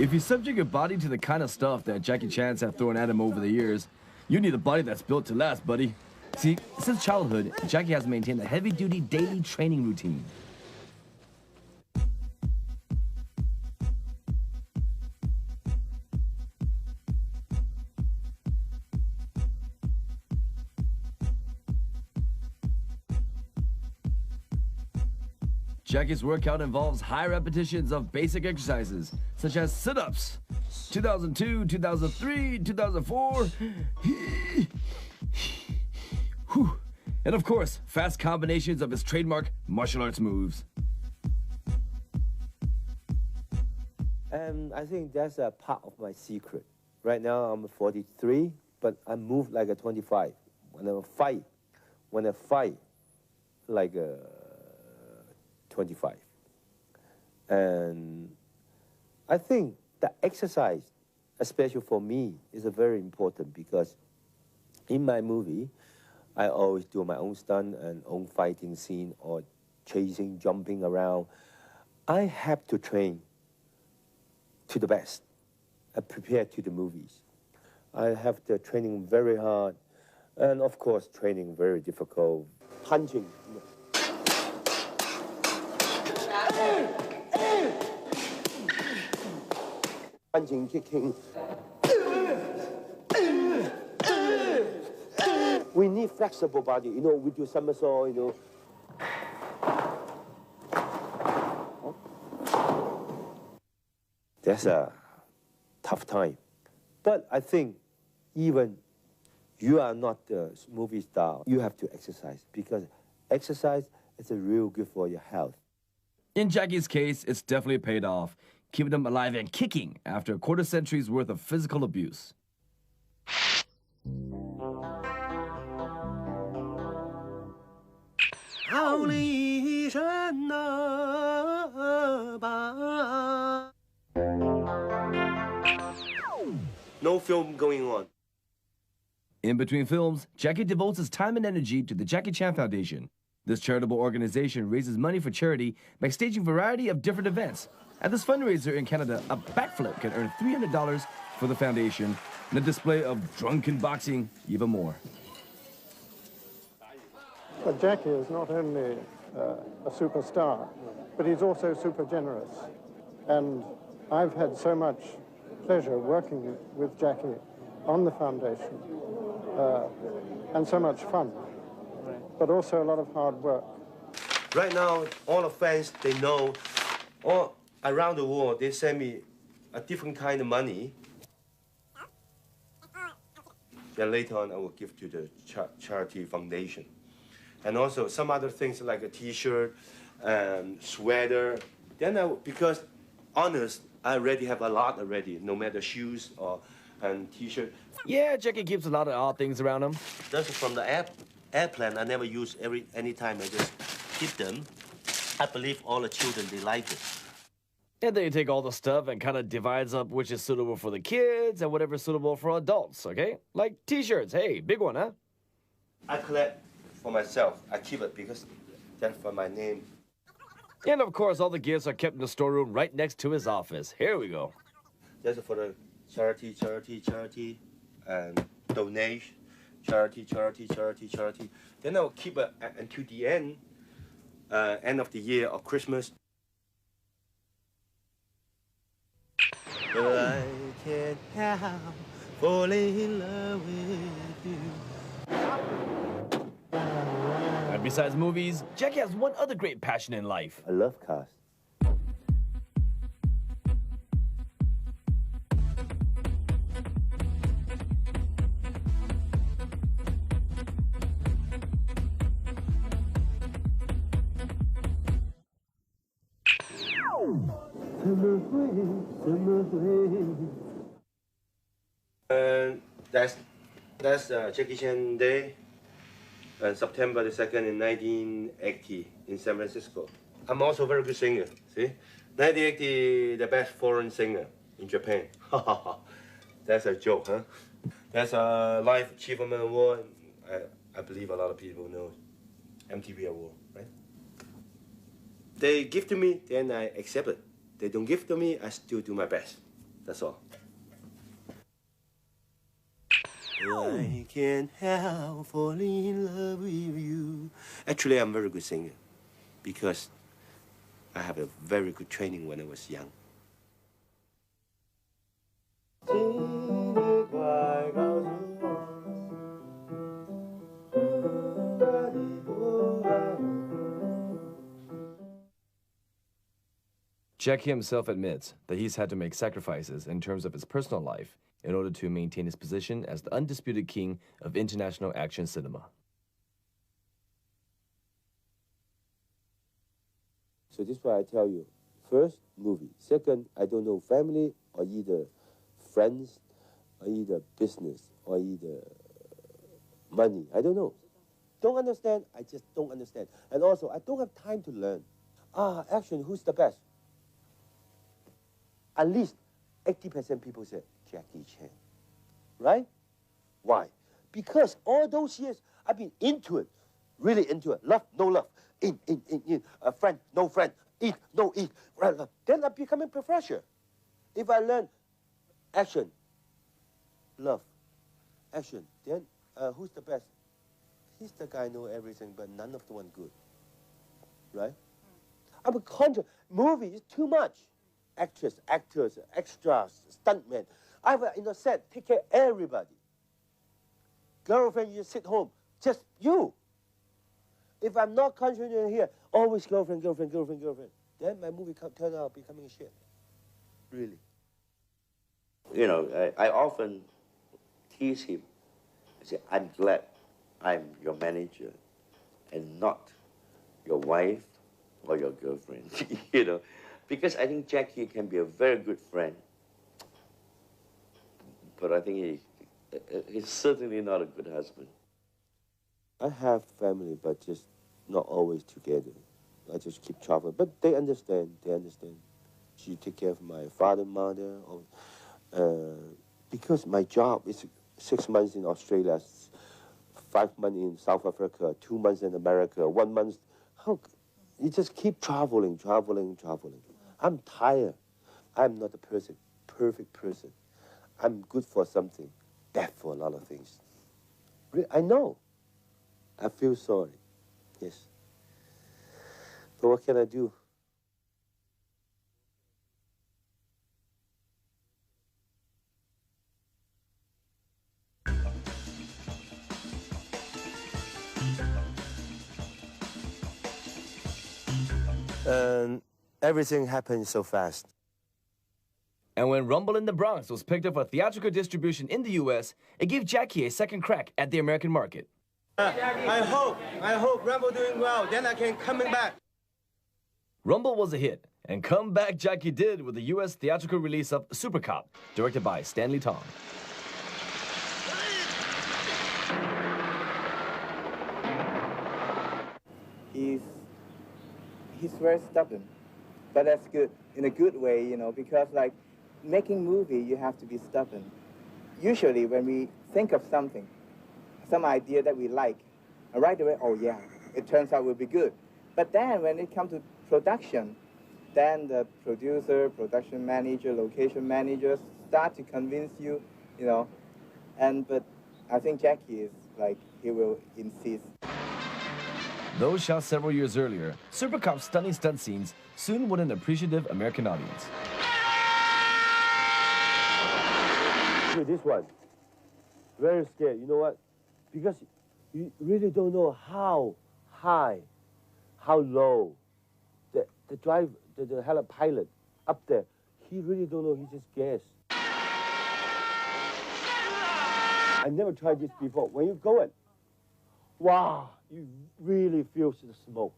If you subject your body to the kind of stuff that Jackie Chan's have thrown at him over the years, you need a body that's built to last, buddy. See, since childhood, Jackie has maintained a heavy-duty daily training routine. Jackie's workout involves high repetitions of basic exercises, such as sit-ups, 2002, 2003, 2004, and of course, fast combinations of his trademark martial arts moves. And I think that's a part of my secret. Right now I'm 43, but I move like a 25. When I fight like a 25. And I think the exercise, especially for me, is very important because in my movie, I always do my own stunt and own fighting scene or chasing, jumping around. I have to train to the best and prepare to the movies. I have the training very hard and of course training very difficult. Punching. Punching, kicking. We need flexible body, you know, we do somersault, you know. That's a tough time. But I think even you are not a movie star, you have to exercise because exercise is real good for your health. In Jackie's case, it's definitely paid off, keeping him alive and kicking after a quarter century's worth of physical abuse. No film going on. In between films, Jackie devotes his time and energy to the Jackie Chan Foundation. This charitable organization raises money for charity by staging a variety of different events. At this fundraiser in Canada, a backflip can earn $300 for the foundation, and a display of drunken boxing even more. But Jackie is not only a superstar, but he's also super generous. And I've had so much pleasure working with Jackie on the foundation, and so much fun, but also a lot of hard work. Right now, all the fans, they know, all around the world, they send me a different kind of money. Then later on, I will give to the charity foundation. And also some other things like a T-shirt, sweater. Then because honest, I already have a lot already, no matter shoes or T-shirt. Yeah, Jackie keeps a lot of odd things around him. That's from the airplane. I never use any time. I just keep them. I believe all the children, they like it. And then you take all the stuff and kind of divides up which is suitable for the kids and whatever's suitable for adults, okay? Like T-shirts. Hey, big one, huh? I collect for myself. I keep it because that's for my name. And of course, all the gifts are kept in the storeroom right next to his office. Here we go. That's for the charity, and donation, charity. Then I'll keep it until the end of the year or Christmas. I can't help falling in love with you. And besides movies, Jackie has one other great passion in life. I love cars. And that's Jackie Chan Day, September the 2nd in 1980 in San Francisco. I'm also a very good singer, see? 1980, the best foreign singer in Japan. That's a joke, huh? That's a Life Achievement Award. I believe a lot of people know MTV Award, right? They give to me, then I accept it. They don't give to me, I still do my best. That's all. I can't help falling in love with you. Actually, I'm a very good singer because I have a very good training when I was young. Jackie himself admits that he's had to make sacrifices in terms of his personal life in order to maintain his position as the undisputed king of international action cinema. So this is why I tell you, First, movie. Second, I don't know family or either friends or either business or either money. I don't know. Don't understand, I just don't understand. And also, I don't have time to learn. Action, who's the best? At least 80% people say Jackie Chan. Right? Why? Because all those years, I've been into it. Really into it. Love, no love. In. A friend, no friend. Eat, no eat. Right, love. Then I'm becoming professional. If I learn action, love, action, then who's the best? He's the guy know everything, but none of the one good. Right? I'm a contra. Movie is too much. Actors, extras, stuntmen. I have in a set, take care of everybody. Girlfriend, you sit home, just you. If I'm not concentrating here, always girlfriend. Then my movie turn out becoming a shit. Really. You know, I often tease him. I say, I'm glad I'm your manager and not your wife or your girlfriend, you know. Because I think Jackie can be a very good friend. But I think he's certainly not a good husband. I have family, but just not always together. I just keep traveling. But they understand. She take care of my father, mother. Because my job is 6 months in Australia, 5 months in South Africa, 2 months in America, 1 month. How? You just keep traveling. I'm tired. I'm not a perfect person. I'm good for something, bad for a lot of things. I know. I feel sorry. Yes. But what can I do? And everything happened so fast. And when Rumble in the Bronx was picked up for theatrical distribution in the US, it gave Jackie a second crack at the American market. I hope Rumble doing well, then I can coming back. Rumble was a hit, and come back Jackie did with the US theatrical release of Super Cop, directed by Stanley Tong. He's very stubborn, but that's good, in a good way, you know, because like making movie, you have to be stubborn. Usually when we think of something, some idea that we like, and right away, oh yeah, it turns out will be good. But then when it comes to production, then the producer, production manager, location managers start to convince you, you know, but I think Jackie is like, he will insist. Though shot several years earlier, Super Cop's stunning stunt scenes soon won an appreciative American audience. This one, very scared. You know what? Because you really don't know how high, how low. The pilot up there, he really don't know. He just guess. I never tried this before. When you go in, wow, you really feel the smoke.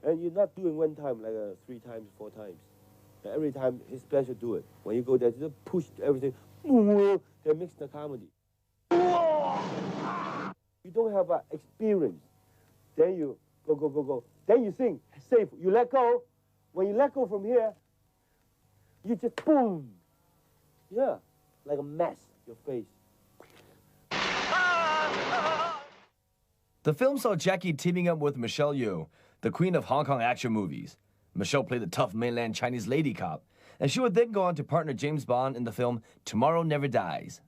And you're not doing one time, like 3 times, 4 times. Every time it's special do it. When you go there, just push everything. That makes the comedy. You don't have an experience. Then you go. Then you sing, safe. You let go. When you let go from here, you just boom. Yeah, like a mess, your face. The film saw Jackie teaming up with Michelle Yeoh, the queen of Hong Kong action movies. Michelle played the tough mainland Chinese lady cop, and she would then go on to partner James Bond in the film Tomorrow Never Dies.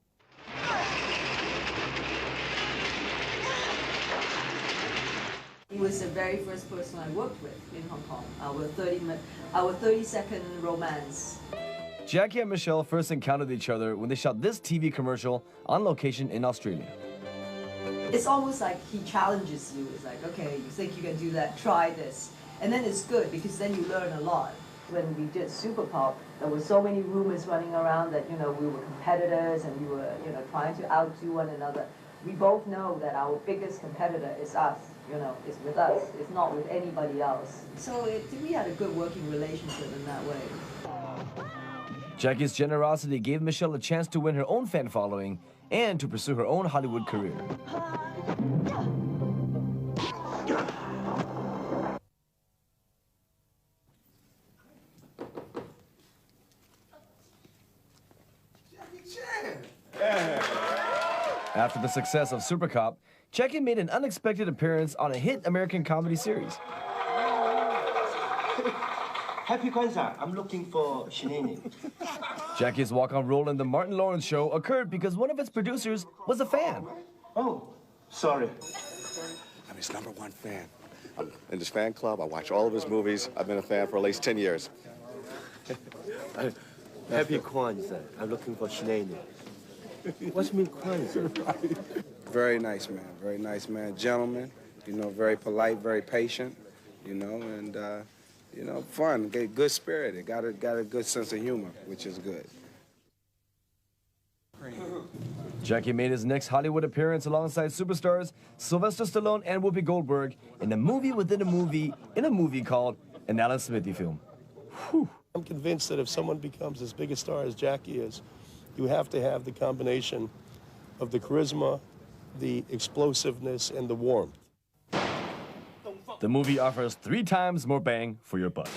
He was the very first person I worked with in Hong Kong, our 30-second romance. Jackie and Michelle first encountered each other when they shot this TV commercial on location in Australia. It's almost like he challenges you. It's like, okay, you think you can do that, try this. And then it's good because then you learn a lot. When we did Super Pop, there were so many rumors running around that, you know, we were competitors and we were, you know, trying to outdo one another. We both know that our biggest competitor is us. you know, it's with us. It's not with anybody else. So we had a good working relationship in that way. Jackie's generosity gave Michelle a chance to win her own fan following and to pursue her own Hollywood career. After the success of Super Cop, Jackie made an unexpected appearance on a hit American comedy series. Happy Kwanzaa, I'm looking for Shenani. Jackie's walk-on role in The Martin Lawrence Show occurred because one of its producers was a fan. Oh, sorry. I'm his #1 fan. I'm in his fan club. I watch all of his movies. I've been a fan for at least 10 years. Happy Kwanzaa. I'm looking for Shenani. What's mean Kwanzaa? Very nice man, very nice man. Gentleman, you know, very polite, very patient, you know, and, you know, fun, good spirited, got a good sense of humor, which is good. Jackie made his next Hollywood appearance alongside superstars Sylvester Stallone and Whoopi Goldberg in a movie within a movie in a movie called An Alan Smithy Film. Whew. I'm convinced that if someone becomes as big a star as Jackie is, you have to have the combination of the charisma, the explosiveness, and the warmth. The movie offers 3 times more bang for your buck.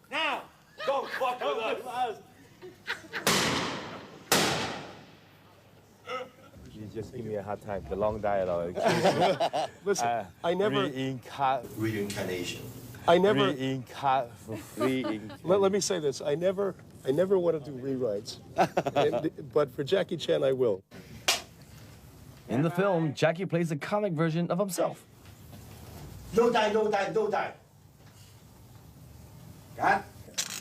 Now, don't fuck with us. You just give me a hard time. The long dialogue. Listen, I never... Reincarnation. I never... Let me say this. I never want to do rewrites. But for Jackie Chan, I will. In the film, Jackie plays a comic version of himself. No die, no die, no die. Got?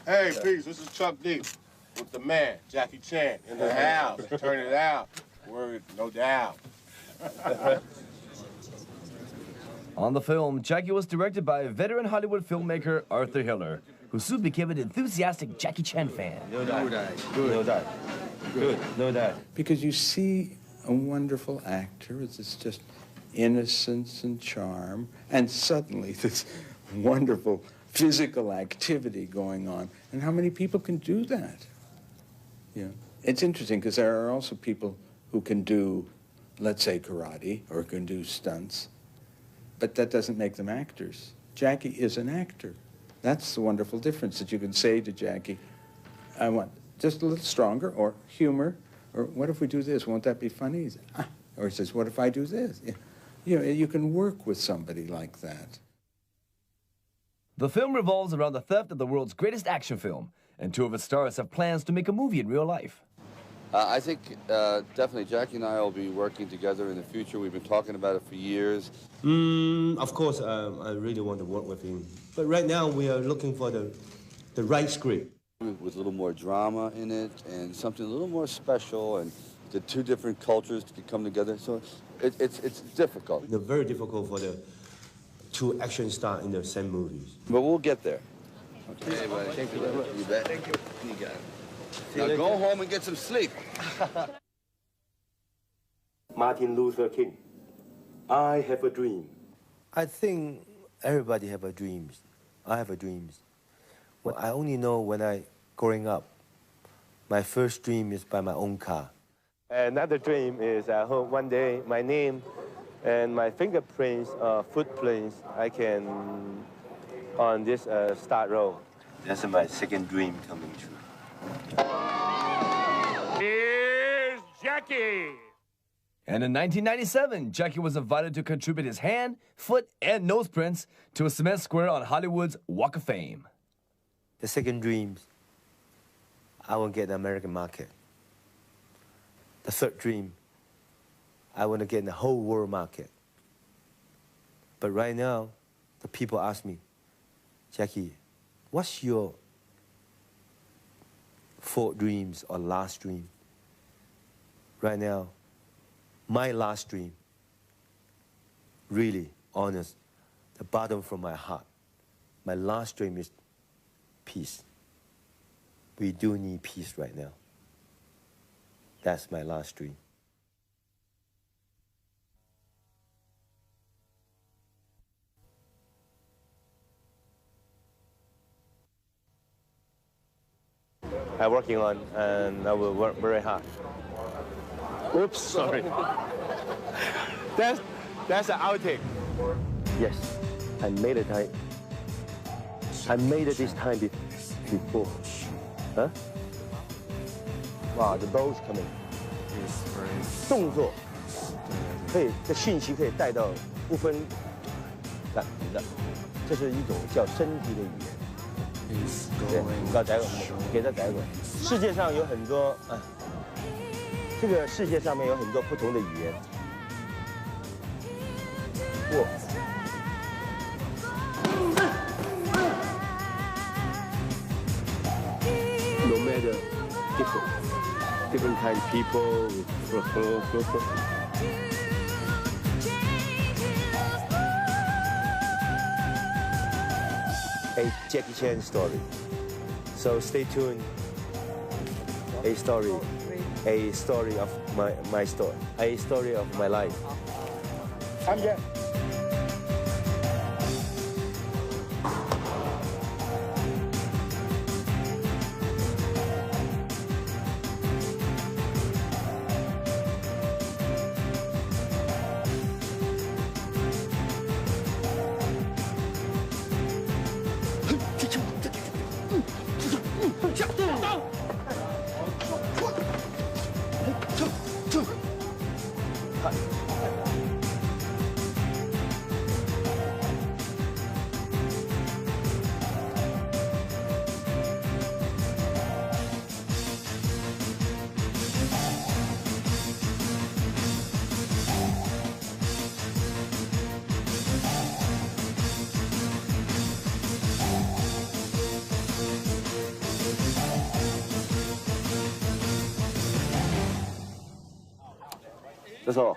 Hey, peace. This is Chuck D with the man, Jackie Chan, in the house. Turn it out. Word, no doubt. On the film, Jackie was directed by veteran Hollywood filmmaker Arthur Hiller, who soon became an enthusiastic Jackie Chan fan. No die. Good. No die. Good. No die. Because you see a wonderful actor, it's just innocence and charm, and suddenly this wonderful physical activity going on. And how many people can do that? You know, it's interesting because there are also people who can do, let's say, karate or can do stunts, but that doesn't make them actors. Jackie is an actor. That's the wonderful difference, that you can say to Jackie, I want just a little stronger, or humor, or what if we do this? Won't that be funny? He says, ah. Or he says, what if I do this? You know, you can work with somebody like that. The film revolves around the theft of the world's greatest action film, and 2 of its stars have plans to make a movie in real life. I think definitely Jackie and I will be working together in the future. We've been talking about it for years. Of course, I really want to work with him. But right now, we are looking for the right script. With a little more drama in it and something a little more special, and the 2 different cultures could come together. So it's difficult. It's very difficult for the 2 action stars in the same movies. But we'll get there. Okay. Hey, buddy. Thank you very much. You bet. Thank you. You got it. Now go home and get some sleep. Martin Luther King. I have a dream. I think everybody have a dream. I have a dream. Well, I only know when I growing up, my first dream is buy my own car. Another dream is I hope one day my name and my fingerprints, footprints, I can on this start row. That's my second dream coming true. Here's Jackie. And in 1997, Jackie was invited to contribute his hand, foot, and nose prints to a cement square on Hollywood's Walk of Fame. The second dream, I want to get the American market. The third dream, I want to get in the whole world market. But right now, the people ask me, Jackie, what's your 4th dreams or last dream? Right now, my last dream, really honest, the bottom from my heart, my last dream is peace. We do need peace right now. That's my last dream. I'm working on, and I will work very hard. Oops, sorry. that's an outtake. Yes, I made it. I made it this time before. Huh? Wow, the ball's coming. 动作可以，这讯息可以带到不分感觉的，这是一种叫身体的语言。对，唔該，第一個，記得第一個。世界上有很多這個世界上面有很多不同的語言。哇！ No matter different kind of people. A Jackie Chan story. So stay tuned. A story of my story. A story of my life. I'm Jack. That's all.